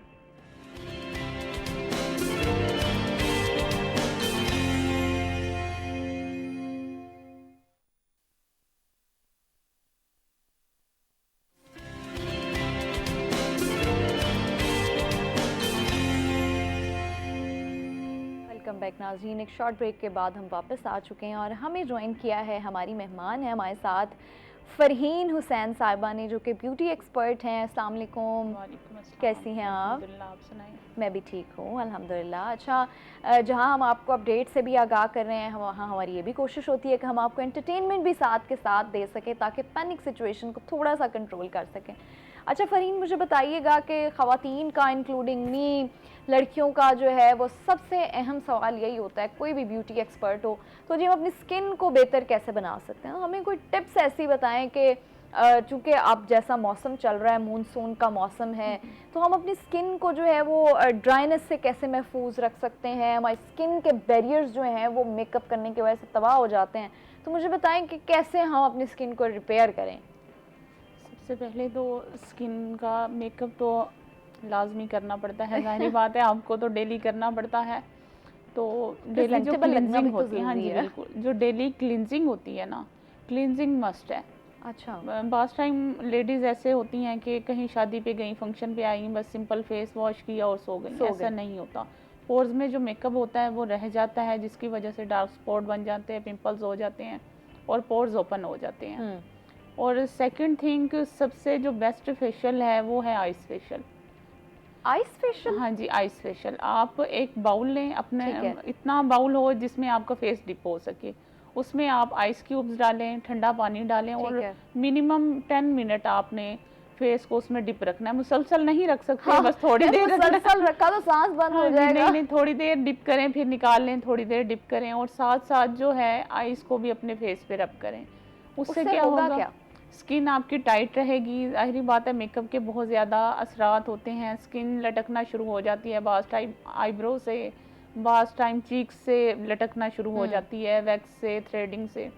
वेलकम बैक नाज़रीन, एक शॉर्ट ब्रेक के बाद हम वापस आ चुके हैं और हमें ज्वाइन किया है हमारी मेहमान है हमारे साथ फ़रहीन हुसैन साहिबा ने, जो कि ब्यूटी एक्सपर्ट हैं। अस्सलाम वालेकुम, कैसी हैं आप? आप सुनाएं। मैं भी ठीक हूँ अल्हम्दुलिल्लाह। अच्छा, जहाँ हम आपको अपडेट से भी आगाह कर रहे हैं, वहाँ हमारी ये भी कोशिश होती है कि हम आपको एंटरटेनमेंट भी साथ के साथ दे सकें ताकि पैनिक सिचुएशन को थोड़ा सा कंट्रोल कर सकें। अच्छा फ़रहीन, मुझे बताइएगा कि ख़वातीन का, इंक्लूडिंग मी, लड़कियों का जो है वो सबसे अहम सवाल यही होता है, कोई भी ब्यूटी एक्सपर्ट हो तो जी हम अपनी स्किन को बेहतर कैसे बना सकते हैं? हमें कोई टिप्स ऐसी बताएं कि चूँकि अब जैसा मौसम चल रहा है, मानसून का मौसम है, तो हम अपनी स्किन को जो है वो ड्राइनेस से कैसे महफूज रख सकते हैं? हमारी स्किन के बैरियर्स जो हैं वो मेकअप करने की वजह से तबाह हो जाते हैं, तो मुझे बताएं कि कैसे हम अपनी स्किन को रिपेयर करें। सबसे पहले तो स्किन का मेकअप तो लाजमी करना पड़ता है, जाहिर बात है आपको तो डेली करना पड़ता है। तो डेली जो क्लींजिंग होती है, हाँ जी बिल्कुल, जो डेली क्लींजिंग होती है ना, क्लींजिंग मस्ट है। अच्छा, बास टाइम लेडीज़ ऐसे होती हैं कि कहीं शादी पे गई, फंक्शन पे आई, बस सिंपल फेस वॉश किया और सो गई, ऐसा नहीं होता। पोर्स में जो मेकअप होता है वो रह जाता है, जिसकी वजह से डार्क स्पॉट बन जाते हैं, पिंपल्स हो जाते हैं और पोर्स ओपन हो जाते हैं। और सेकंड थिंग, सबसे जो बेस्ट फेशियल है वो है आइस फेशियल। Ice facial? हाँ जी, आइस फेशियल। आप एक बाउल लें, अपने इतना बाउल हो जिसमें आपका फेस डिप हो सके, उसमें आप आइस क्यूब्स डालें, ठंडा पानी डालें और मिनिमम 10 मिनट आपने फेस को उसमें डिप रखना है। मुसलसल नहीं रख सकते। हाँ, बस थोड़ी देर मुसलसल रखा तो सांस बंद हो जाएगा। नहीं, थोड़ी देर डिप करें, फिर निकाल लें, थोड़ी देर डिप करें और साथ साथ जो है आइस को भी अपने फेस पे रब करें। उससे क्या होगा, स्किन आपकी टाइट रहेगी। जाहिर बात है मेकअप के बहुत ज़्यादा असरात होते हैं, स्किन लटकना शुरू हो जाती है, बास टाइम आईब्रो से, बास टाइम चीक्स से लटकना शुरू हो जाती है, वैक्स से, थ्रेडिंग से,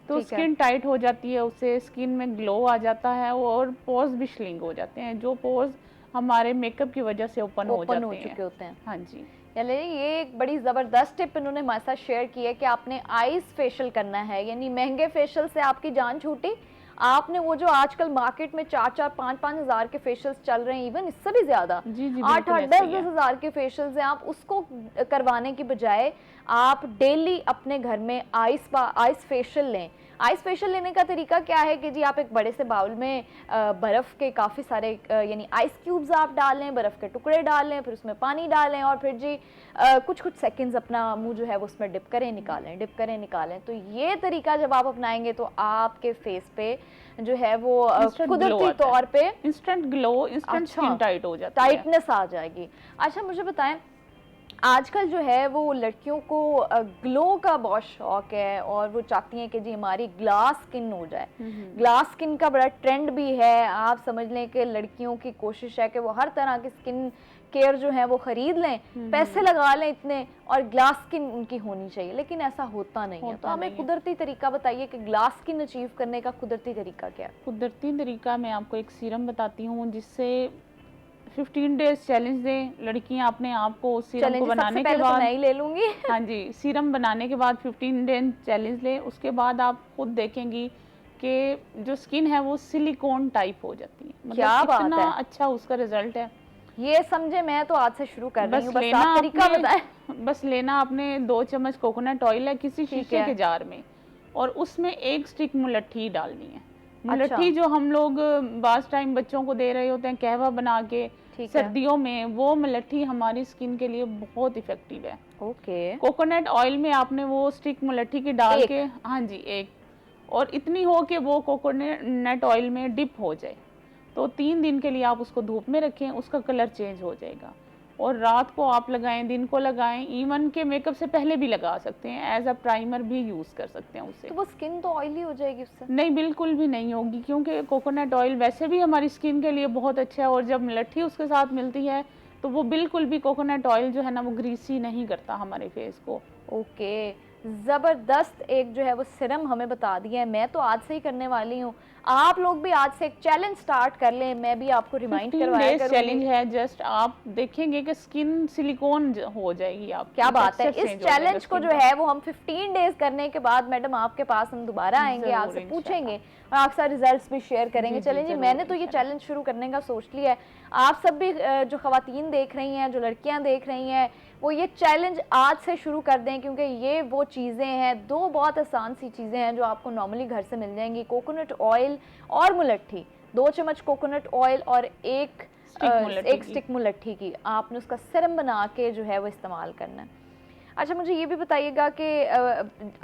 तो स्किन टाइट हो जाती है, उससे स्किन में ग्लो आ जाता है और पोर्स भी श्रिंक हो जाते हैं, जो पोर्स हमारे मेकअप की वजह से ओपन हो चुके होते हैं। हाँ जी, यानी ये एक बड़ी ज़बरदस्त टिप इन्होंने हमारे साथ शेयर की है कि आपने आइस फेशियल करना है। यानी महंगे फेशियल से आपकी जान छूटी, आपने वो जो आजकल मार्केट में 4-4, 5-5 हज़ार के फेशियल्स चल रहे हैं, इवन इससे भी ज़्यादा 8-8, 10-10 हज़ार के फेशियल्स हैं, आप उसको करवाने की बजाय आप डेली अपने घर में आइस फेशियल लें। आइस फेशियल लेने का तरीका क्या है कि जी आप एक बड़े से बाउल में बर्फ़ के काफ़ी सारे यानी आइस क्यूब्स आप डाल लें, बर्फ़ के टुकड़े डाल लें, फिर उसमें पानी डालें और फिर जी कुछ सेकंड्स अपना मुंह जो है वो उसमें डिप करें निकालें, डिप करें निकालें। तो ये तरीका जब आप अपनाएंगे तो आपके फेस पे जो है वो कुदरती तौर पे instant glow, instant skin tight हो जाती है, टाइटनेस आ जाएगी। अच्छा, मुझे बताएं, आजकल जो है वो लड़कियों को ग्लो का बहुत शौक है और वो चाहती हैं कि जी हमारी ग्लास स्किन हो जाए। ग्लास स्किन का बड़ा ट्रेंड भी है। आप समझ लें कि लड़कियों की कोशिश है कि वो हर तरह की स्किन केयर जो है वो खरीद लें, पैसे लगा लें इतने, और ग्लास स्किन उनकी होनी चाहिए, लेकिन ऐसा होता नहीं है। तो हमें कुदरती तरीका बताइए कि ग्लास स्किन अचीव करने का कुदरती तरीका क्या है? कुदरती तरीका मैं आपको एक सीरम बताती हूँ जिससे 15 डेज चैलेंज दें लड़कियां अपने आप को। उस सीरम को बनाने के बाद मैं ही ले लूंगी। हाँ जी, सीरम बनाने के बाद 15 डेज चैलेंज लें, उसके बाद आप खुद देखेंगी कि जो स्किन है वो सिलिकॉन टाइप हो जाती है। मतलब क्या बात है, है, अच्छा उसका रिजल्ट है। ये समझे, मैं तो आज से शुरू कर रही हूँ, बस आप तरीका बताएं। बस लेना आपने 2 चम्मच कोकोनट ऑयल है किसी शीशे के जार में, और उसमें 1 स्टिक मुलट्ठी डालनी है। मुलट्ठी जो हम लोग बास टाइम बच्चों को दे रहे होते हैं कहवा बना के सर्दियों में, वो मुलट्ठी हमारी स्किन के लिए बहुत इफेक्टिव है। ओके, कोकोनट ऑयल में आपने वो स्टिक मुलट्ठी की डाल के, हाँ जी, 1, और इतनी हो कि वो कोकोनट ऑयल में डिप हो जाए, तो 3 दिन के लिए आप उसको धूप में रखें, उसका कलर चेंज हो जाएगा। और रात को आप लगाएं, दिन को लगाएं, इवन के मेकअप से पहले भी लगा सकते हैं, एज अ प्राइमर भी यूज़ कर सकते हैं उससे। तो वो स्किन तो ऑयली हो जाएगी उससे? नहीं, बिल्कुल भी नहीं होगी, क्योंकि कोकोनट ऑयल वैसे भी हमारी स्किन के लिए बहुत अच्छा है, और जब मुलट्ठी उसके साथ मिलती है तो वो बिल्कुल भी कोकोनट ऑयल जो है ना वो ग्रीसी नहीं करता हमारे फेस को। ओके, ज़बरदस्त एक जो है वो सिरम हमें बता दिया है, मैं तो आज से ही करने वाली हूँ। आप लोग भी आज से एक चैलेंज स्टार्ट कर लें, मैं भी आपको रिमाइंड करवाया करूंगी। चैलेंज है, जस्ट आप देखेंगे कि स्किन सिलिकॉन हो जाएगी आप। क्या बात है, इस चैलेंज को जो है वो हम 15 डेज करने के बाद मैडम आपके पास हम दोबारा आएंगे, आपसे पूछेंगे और आपसे रिजल्ट्स भी शेयर करेंगे। चलें जी, मैंने तो ये चैलेंज शुरू करने का सोच लिया है। आप सब भी जो खवातीन देख रही हैं, जो लड़कियां देख रही हैं, वो ये चैलेंज आज से शुरू कर दें, क्योंकि ये वो चीज़ें हैं, 2 बहुत आसान सी चीज़ें हैं जो आपको नॉर्मली घर से मिल जाएंगी। कोकोनट ऑयल और मुलट्ठी, 2 चम्मच कोकोनट ऑयल और 1 स्टिक मुलट्ठी की आपने उसका सिरम बना के जो है वो इस्तेमाल करना है। अच्छा, मुझे ये भी बताइएगा कि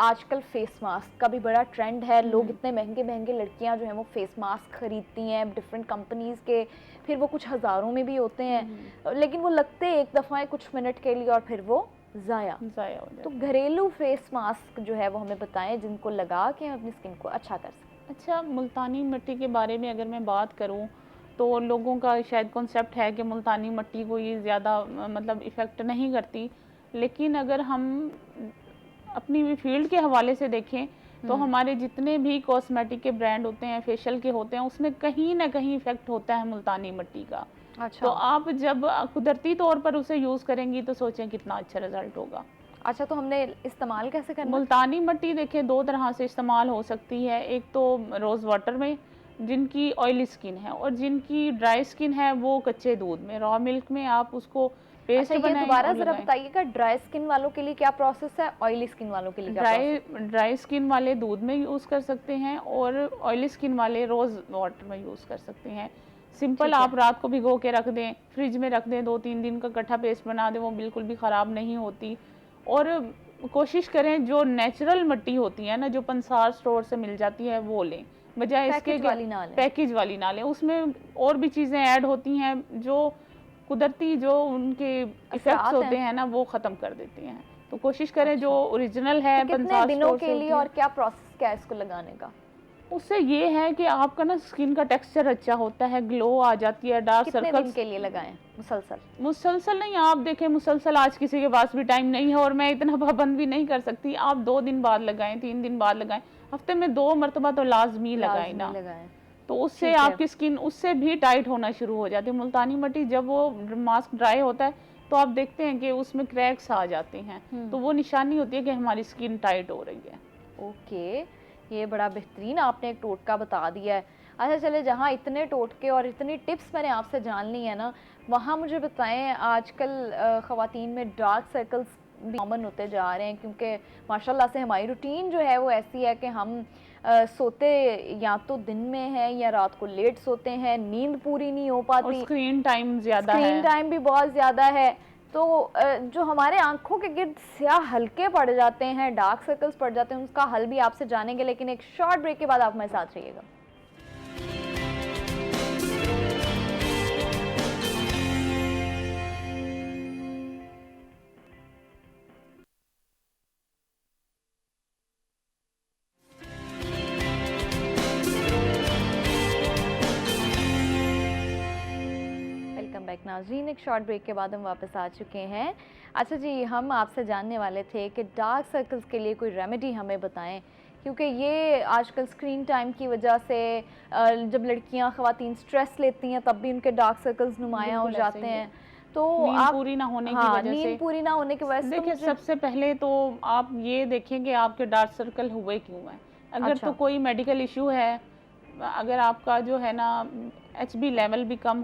आजकल फेस मास्क का भी बड़ा ट्रेंड है। लोग इतने महंगे महंगे लड़कियां जो हैं वो फेस मास्क खरीदती हैं डिफरेंट कंपनीज़ के, फिर वो कुछ हज़ारों में भी होते हैं, लेकिन वो लगते एक दफ़ा कुछ मिनट के लिए और फिर वो ज़ाया हो जाए। तो घरेलू फेस मास्क जो है वो हमें बताएं जिनको लगा के हम अपनी स्किन को अच्छा कर सकें। अच्छा, मुल्तानी मिट्टी के बारे में अगर मैं बात करूँ तो लोगों का शायद कॉन्सेप्ट है कि मुल्तानी मिट्टी को ये ज़्यादा मतलब इफ़ेक्ट नहीं करती, लेकिन अगर हम अपनी फील्ड के हवाले से देखें तो हमारे जितने भी कॉस्मेटिक के ब्रांड होते हैं, फेशियल के होते हैं, उसमें कहीं ना कहीं इफेक्ट होता है मुल्तानी मिट्टी का। अच्छा। तो आप जब कुदरती तौर पर उसे यूज करेंगी तो सोचें कितना अच्छा रिजल्ट होगा। अच्छा, तो हमने इस्तेमाल कैसे करना? मुल्तानी मिट्टी देखिए 2 तरह से इस्तेमाल हो सकती है। एक तो रोज वाटर में, जिनकी ऑयली स्किन है, और जिनकी ड्राई स्किन है वो कच्चे दूध में, रॉ मिल्क में आप उसको पेस्ट बनाएं। ये दोबारा जरा बताइएगा, ड्राई स्किन वालों के लिए क्या प्रोसेस है, ऑयली स्किन वालों के लिए क्या प्रोसेस? ड्राई स्किन वाले दूध में यूज़ कर सकते हैं और ऑयली स्किन वाले रोज़ वाटर में यूज़ कर सकते हैं। सिंपल आप रात को भिगो के रख दें, फ्रिज में रख दें, 2-3 दिन का इकट्ठा पेस्ट बना दें, वो बिल्कुल भी ख़राब नहीं होती। और कोशिश करें जो नेचुरल मिट्टी होती है ना, जो पंसार स्टोर से मिल जाती है, वो लें, बजाय इसके पैकेज वाली ना लें। उसमें और भी चीज़ें ऐड होती हैं जो कुदरती जो उनके इफेक्ट्स होते हैं ना, वो ख़त्म कर देते हैं। तो कोशिश करें जो ओरिजिनल है। तो कितने दिनों के लिए और क्या प्रोसेस क्या है इसको लगाने का? उससे ये है कि आपका ना स्किन का टेक्सचर अच्छा होता है, ग्लो आ जाती है, डार्क सर्कल्स। कितने दिन के लिए लगाएं? मुसलसल नहीं, आप देखें मुसलसल आज किसी के पास भी टाइम नहीं है और मैं इतना पाबंद भी नहीं कर सकती। आप 2 दिन बाद लगाएं, 3 दिन बाद लगाएं, हफ्ते में 2 मरतबा तो लाजमी लगाएं ना। तो उससे आपकी स्किन उससे भी टाइट होना शुरू हो जाती है। मुल्तानी मिट्टी जब वो मास्क ड्राई होता है तो आप देखते हैं कि उसमें क्रैक्स आ जाते हैं, तो वो निशानी होती है कि हमारी स्किन टाइट हो रही है। ओके, ये बड़ा बेहतरीन आपने एक टोटका बता दिया है। अच्छा चले, जहाँ इतने टोटके और इतनी टिप्स मैंने आपसे जान ली है ना, वहाँ मुझे बताएं आजकल ख़वातीन में डार्क सर्कल्स भी कॉमन होते जा रहे हैं, क्योंकि माशाल्लाह से हमारी रूटीन जो है वो ऐसी है कि हम सोते या तो दिन में है या रात को लेट सोते हैं, नींद पूरी नहीं हो पाती, और स्क्रीन टाइम ज़्यादा है, स्क्रीन टाइम भी बहुत ज़्यादा है। तो जो हमारे आंखों के गिर्द स्याह हल्के पड़ जाते हैं, डार्क सर्कल्स पड़ जाते हैं, उसका हल भी आपसे जानेंगे, लेकिन एक शॉर्ट ब्रेक के बाद आप हमारे साथ रहिएगा। नाज़रीन, एक शॉर्ट ब्रेक के बाद हम वापस आ चुके हैं। अच्छा जी, हम आपसे जानने वाले थे कि डार्क सर्कल्स के लिए कोई रेमेडी हमें बताएं, क्योंकि ये आजकल स्क्रीन टाइम की वजह से जब लड़कियां ख़वातीन स्ट्रेस लेती हैं तब भी उनके डार्क सर्कल्स नुमायां हो जाते हैं। तो नींद पूरी ना होने की वजह से, नींद पूरी ना होने की वजह से देखिए सबसे पहले तो आप ये देखें कि आपके डार्क सर्कल हुए क्यों हैं। अगर तो कोई मेडिकल इशू है, अगर आपका जो है ना HB लेवल भी कम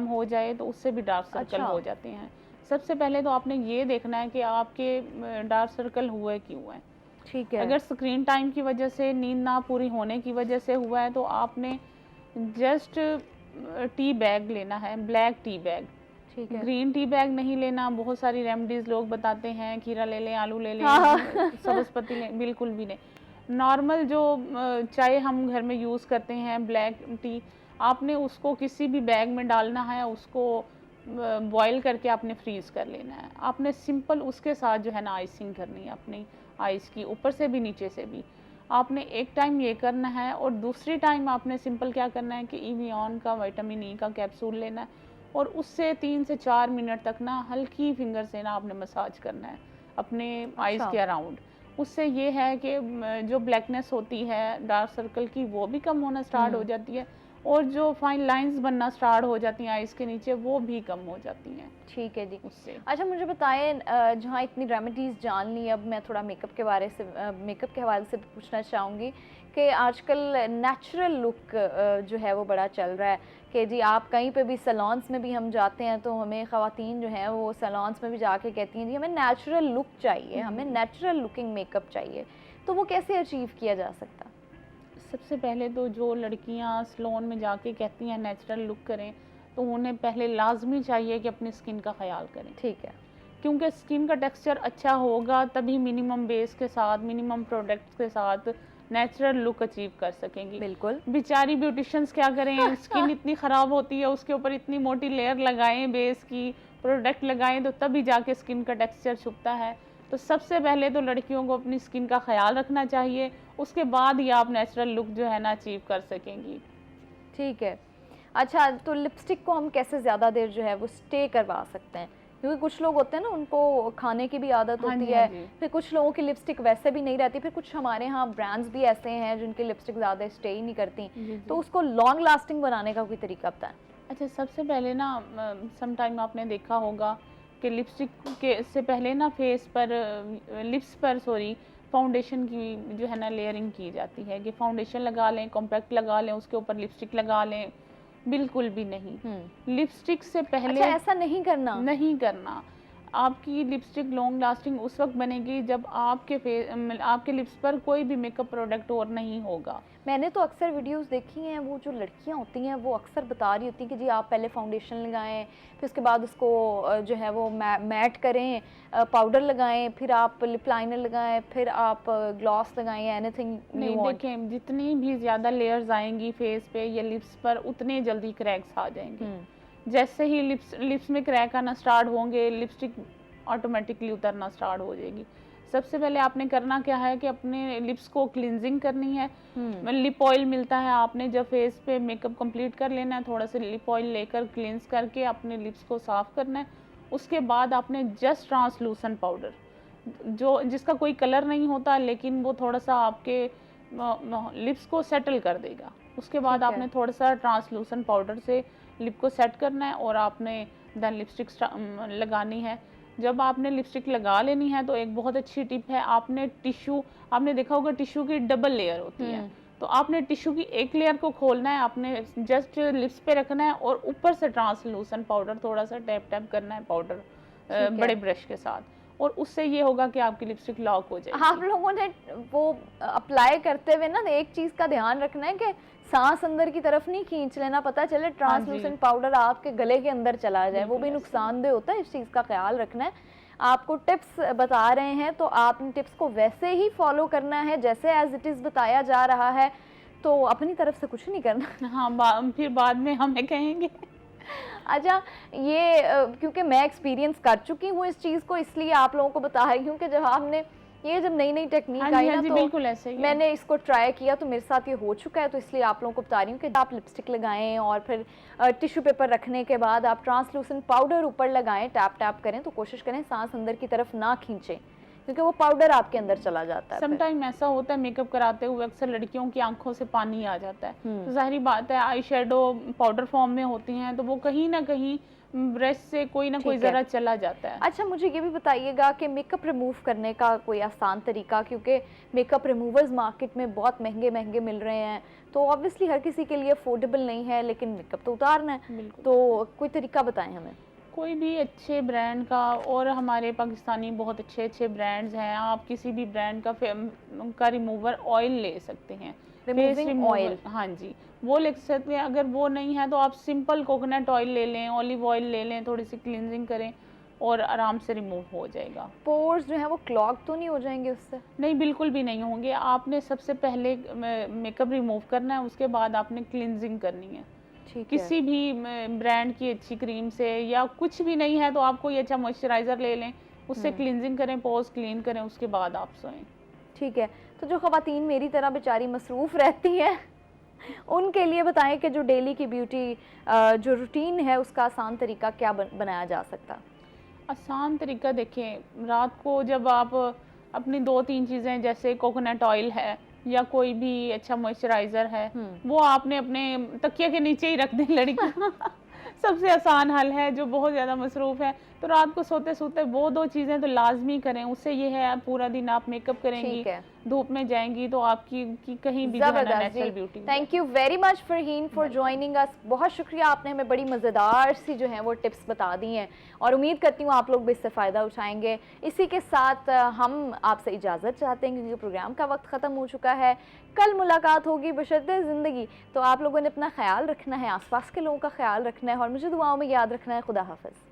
हो जाए तो उससे भी डार्क सर्कल हो जाते हैं। सबसे पहले तो आपने ये देखना है कि आपके डार्क सर्कल हुए क्यों हैं। ठीक है। अगर स्क्रीन टाइम की वजह से, नींद ना पूरी होने की वजह से हुआ है तो आपने जस्ट टी बैग लेना है, ब्लैक टी बैग। ठीक है। ग्रीन टी बैग नहीं लेना। बहुत सारी रेमेडीज लोग बताते हैं, खीरा ले लें, आलू ले लें, सब्ज़पत्ती लें, बिल्कुल भी नहीं। नॉर्मल जो चाय हम घर में यूज़ करते हैं ब्लैक टी, आपने उसको किसी भी बैग में डालना है, उसको बॉईल करके आपने फ्रीज़ कर लेना है। आपने सिंपल उसके साथ जो है ना आइसिंग करनी है अपनी आइस की, ऊपर से भी नीचे से भी। आपने एक टाइम ये करना है और दूसरी टाइम आपने सिंपल क्या करना है कि इवियन का विटामिन ई का कैप्सूल लेना है और उससे 3 से 4 मिनट तक ना हल्की फिंगर से ना आपने मसाज करना है अपने आइस के अराउंड। उससे ये है कि जो ब्लैकनेस होती है डार्क सर्कल की वो भी कम होना स्टार्ट हो जाती है और जो फाइन लाइंस बनना स्टार्ट हो जाती हैं आइस के नीचे वो भी कम हो जाती हैं। ठीक है जी, उससे। अच्छा मुझे बताएं, जहाँ इतनी रेमेडीज़ जान ली, अब मैं थोड़ा मेकअप के हवाले से पूछना चाहूँगी कि आजकल नेचुरल लुक जो है वो बड़ा चल रहा है कि जी आप कहीं पे भी सैलून्स में भी हम जाते हैं तो हमें ख़वातीन जो हैं वो सैलून्स में भी जाके कहती हैं जी हमें नेचुरल लुक चाहिए, हमें नेचुरल लुकिंग मेकअप चाहिए। तो वो कैसे अचीव किया जा सकता? सबसे पहले तो जो लड़कियां सैलून में जाके कहती हैं नेचुरल लुक करें, तो उन्हें पहले लाजमी चाहिए कि अपनी स्किन का ख्याल करें। ठीक है। क्योंकि स्किन का टेक्सचर अच्छा होगा तभी मिनिमम बेस के साथ, मिनिमम प्रोडक्ट्स के साथ नेचुरल लुक अचीव कर सकेंगी। बिल्कुल। बेचारी ब्यूटिशियंस क्या करें, स्किन इतनी ख़राब होती है, उसके ऊपर इतनी मोटी लेयर लगाएं, बेस की प्रोडक्ट लगाएं, तो तभी जाके स्किन का टेक्सचर छुपता है। तो सबसे पहले तो लड़कियों को अपनी स्किन का ख्याल रखना चाहिए, उसके बाद ही आप नेचुरल लुक जो है ना अचीव कर सकेंगी। ठीक है। अच्छा, तो लिपस्टिक को हम कैसे ज़्यादा देर जो है वो स्टे करवा सकते हैं? क्योंकि कुछ लोग होते हैं ना उनको खाने की भी आदत होती है, फिर कुछ लोगों की लिपस्टिक वैसे भी नहीं रहती, फिर कुछ हमारे यहाँ ब्रांड्स भी ऐसे हैं जिनकी लिपस्टिक ज़्यादा स्टे ही नहीं करती, तो उसको लॉन्ग लास्टिंग बनाने का कोई तरीका बताएं। अच्छा, सबसे पहले ना सम टाइम आपने देखा होगा कि लिपस्टिक के से पहले ना फेस पर लिप्स पर फाउंडेशन की जो है ना लेयरिंग की जाती है कि फाउंडेशन लगा लें, कॉम्पैक्ट लगा लें, उसके ऊपर लिपस्टिक लगा लें। बिल्कुल भी नहीं, लिपस्टिक से पहले ऐसा नहीं करना। आपकी लिपस्टिक लॉन्ग लास्टिंग उस वक्त बनेगी जब आपके लिप्स पर कोई भी मेकअप प्रोडक्ट और नहीं होगा। मैंने तो अक्सर वीडियोस देखी हैं, वो जो लड़कियां होती हैं वो अक्सर बता रही होती हैं कि जी आप पहले फाउंडेशन लगाएं, फिर उसके बाद उसको जो है वो मैट करें, पाउडर लगाएं, फिर आप लिप लाइनर लगाएं, फिर आप ग्लॉस लगाएं, एनीथिंग नहीं। देखें, जितनी भी ज़्यादा लेयर्स आएंगी फेस पे या लिप्स पर, उतने जल्दी क्रैक्स आ जाएंगे। जैसे ही लिप्स में क्रैक आना स्टार्ट होंगे, लिपस्टिक ऑटोमेटिकली उतरना स्टार्ट हो जाएगी। सबसे पहले आपने करना क्या है कि अपने लिप्स को क्लींजिंग करनी है। लिप ऑयल मिलता है, आपने जब फेस पे मेकअप कंप्लीट कर लेना है, थोड़ा सा लिप ऑयल लेकर क्लींस करके अपने लिप्स को साफ करना है। उसके बाद आपने जस्ट ट्रांसलूसेंट पाउडर, जिसका कोई कलर नहीं होता लेकिन वो थोड़ा सा आपके लिप्स को सेटल कर देगा। उसके बाद आपने थोड़ा सा ट्रांसलूसेंट पाउडर से लिप को सेट करना है और आपने देन लिपस्टिक लगानी है। जब आपने लिपस्टिक लगा लेनी है तो एक बहुत अच्छी टिप है, आपने देखा होगा टिश्यू की डबल लेयर होती है, तो आपने टिश्यू की एक लेयर को खोलना है, आपने जस्ट लिप्स पे रखना है और ऊपर से ट्रांसलूसेंट पाउडर थोड़ा सा टैप करना है पाउडर बड़े ब्रश के साथ, और उससे ये होगा कि आपकी लिपस्टिक लॉक हो जाएगी। आप लोगों ने वो अप्लाई करते हुए ना एक चीज़ का ध्यान रखना है कि सांस अंदर की तरफ नहीं खींच लेना, पता चले ट्रांसलूसेंट पाउडर आपके गले के अंदर चला जाए, वो भी नुकसानदेह होता है। इस चीज़ का ख्याल रखना है। आपको टिप्स बता रहे हैं तो आप इन टिप्स को वैसे ही फॉलो करना है जैसे एज इट इज़ बताया जा रहा है, तो अपनी तरफ से कुछ नहीं करना। हाँ, फिर बाद में हमें कहेंगे। अच्छा, ये क्योंकि मैं एक्सपीरियंस कर चुकी हूँ इस चीज़ को, इसलिए आप लोगों को बता रही हूँ कि जब आपने ये जब नई टेक्निक आई ना तो बिल्कुल ऐसे ही मैंने इसको ट्राई किया तो मेरे साथ ये हो चुका है, तो इसलिए आप लोगों को बता रही हूँ कि आप लिपस्टिक लगाएं और फिर टिश्यू पेपर रखने के बाद आप ट्रांसलूसेंट पाउडर ऊपर लगाएं, टैप करें, तो कोशिश करें सांस अंदर की तरफ ना खींचें क्योंकि वो पाउडर आपके अंदर चला जाता है। समटाइम ऐसा होता है मेकअप कराते हुए अक्सर लड़कियों की आंखों से पानी आ जाता है, तो जाहिर बात है आई शेडो पाउडर फॉर्म में होती हैं तो वो कहीं ना कहीं ब्रश से कोई ना कोई जरा चला जाता है। अच्छा, मुझे ये भी बताइएगा कि मेकअप रिमूव करने का कोई आसान तरीका, क्योंकि मेकअप रिमूवर्स मार्केट में बहुत महंगे मिल रहे हैं, तो ऑब्वियसली हर किसी के लिए अफोर्डेबल नहीं है, लेकिन मेकअप तो उतारना है, तो कोई तरीका बताएं हमें। कोई भी अच्छे ब्रांड का, और हमारे पाकिस्तानी बहुत अच्छे ब्रांड्स हैं, आप किसी भी ब्रांड का रिमूवर ऑयल ले सकते हैं, रिमूविंग ऑयल। हाँ जी, वो ले सकते हैं। अगर वो नहीं है तो आप सिंपल कोकोनट ऑयल ले लें, ऑलिव ऑयल ले लें, थोड़ी सी क्लींजिंग करें और आराम से रिमूव हो जाएगा। पोर्स जो है वो क्लॉग तो नहीं हो जाएंगे उससे? नहीं, बिल्कुल भी नहीं होंगे। आपने सबसे पहले मेकअप रिमूव करना है, उसके बाद आपने क्लींजिंग करनी है। किसी भी ब्रांड की अच्छी क्रीम से, या कुछ भी नहीं है तो आप कोई अच्छा मॉइस्चराइज़र ले लें, उससे क्लींजिंग करें, पोर्स क्लीन करें, उसके बाद आप सोएं। ठीक है, तो जो ख़वातीन मेरी तरह बेचारी मसरूफ़ रहती हैं उनके लिए बताएं कि जो डेली की ब्यूटी जो रूटीन है उसका आसान तरीका क्या बनाया जा सकता? आसान तरीका देखें, रात को जब आप अपनी 2-3 चीज़ें जैसे कोकोनट ऑयल है या कोई भी अच्छा मॉइस्चराइज़र है वो आपने अपने तकिया के नीचे ही रख दें लड़की सबसे आसान हल है जो बहुत ज़्यादा मसरूफ़ है, तो रात को सोते सोते वो 2 चीज़ें तो लाजमी करें। उससे ये है पूरा दिन आप मेकअप करेंगी, धूप में जाएंगी तो आपकी कहीं भी natural beauty. Thank you very much Farheen for joining अस। बहुत शुक्रिया, आपने हमें बड़ी मज़ेदार सी जो है वो टिप्स बता दी हैं और उम्मीद करती हूँ आप लोग भी इससे फ़ायदा उठाएंगे। इसी के साथ हम आपसे इजाज़त चाहते हैं क्योंकि प्रोग्राम का वक्त ख़त्म हो चुका है। कल मुलाकात होगी बशर्ते ज़िंदगी, तो आप लोगों ने अपना ख्याल रखना है, आसपास के लोगों का ख्याल रखना है और मुझे दुआओं में याद रखना है। खुदा हाफ़िज़।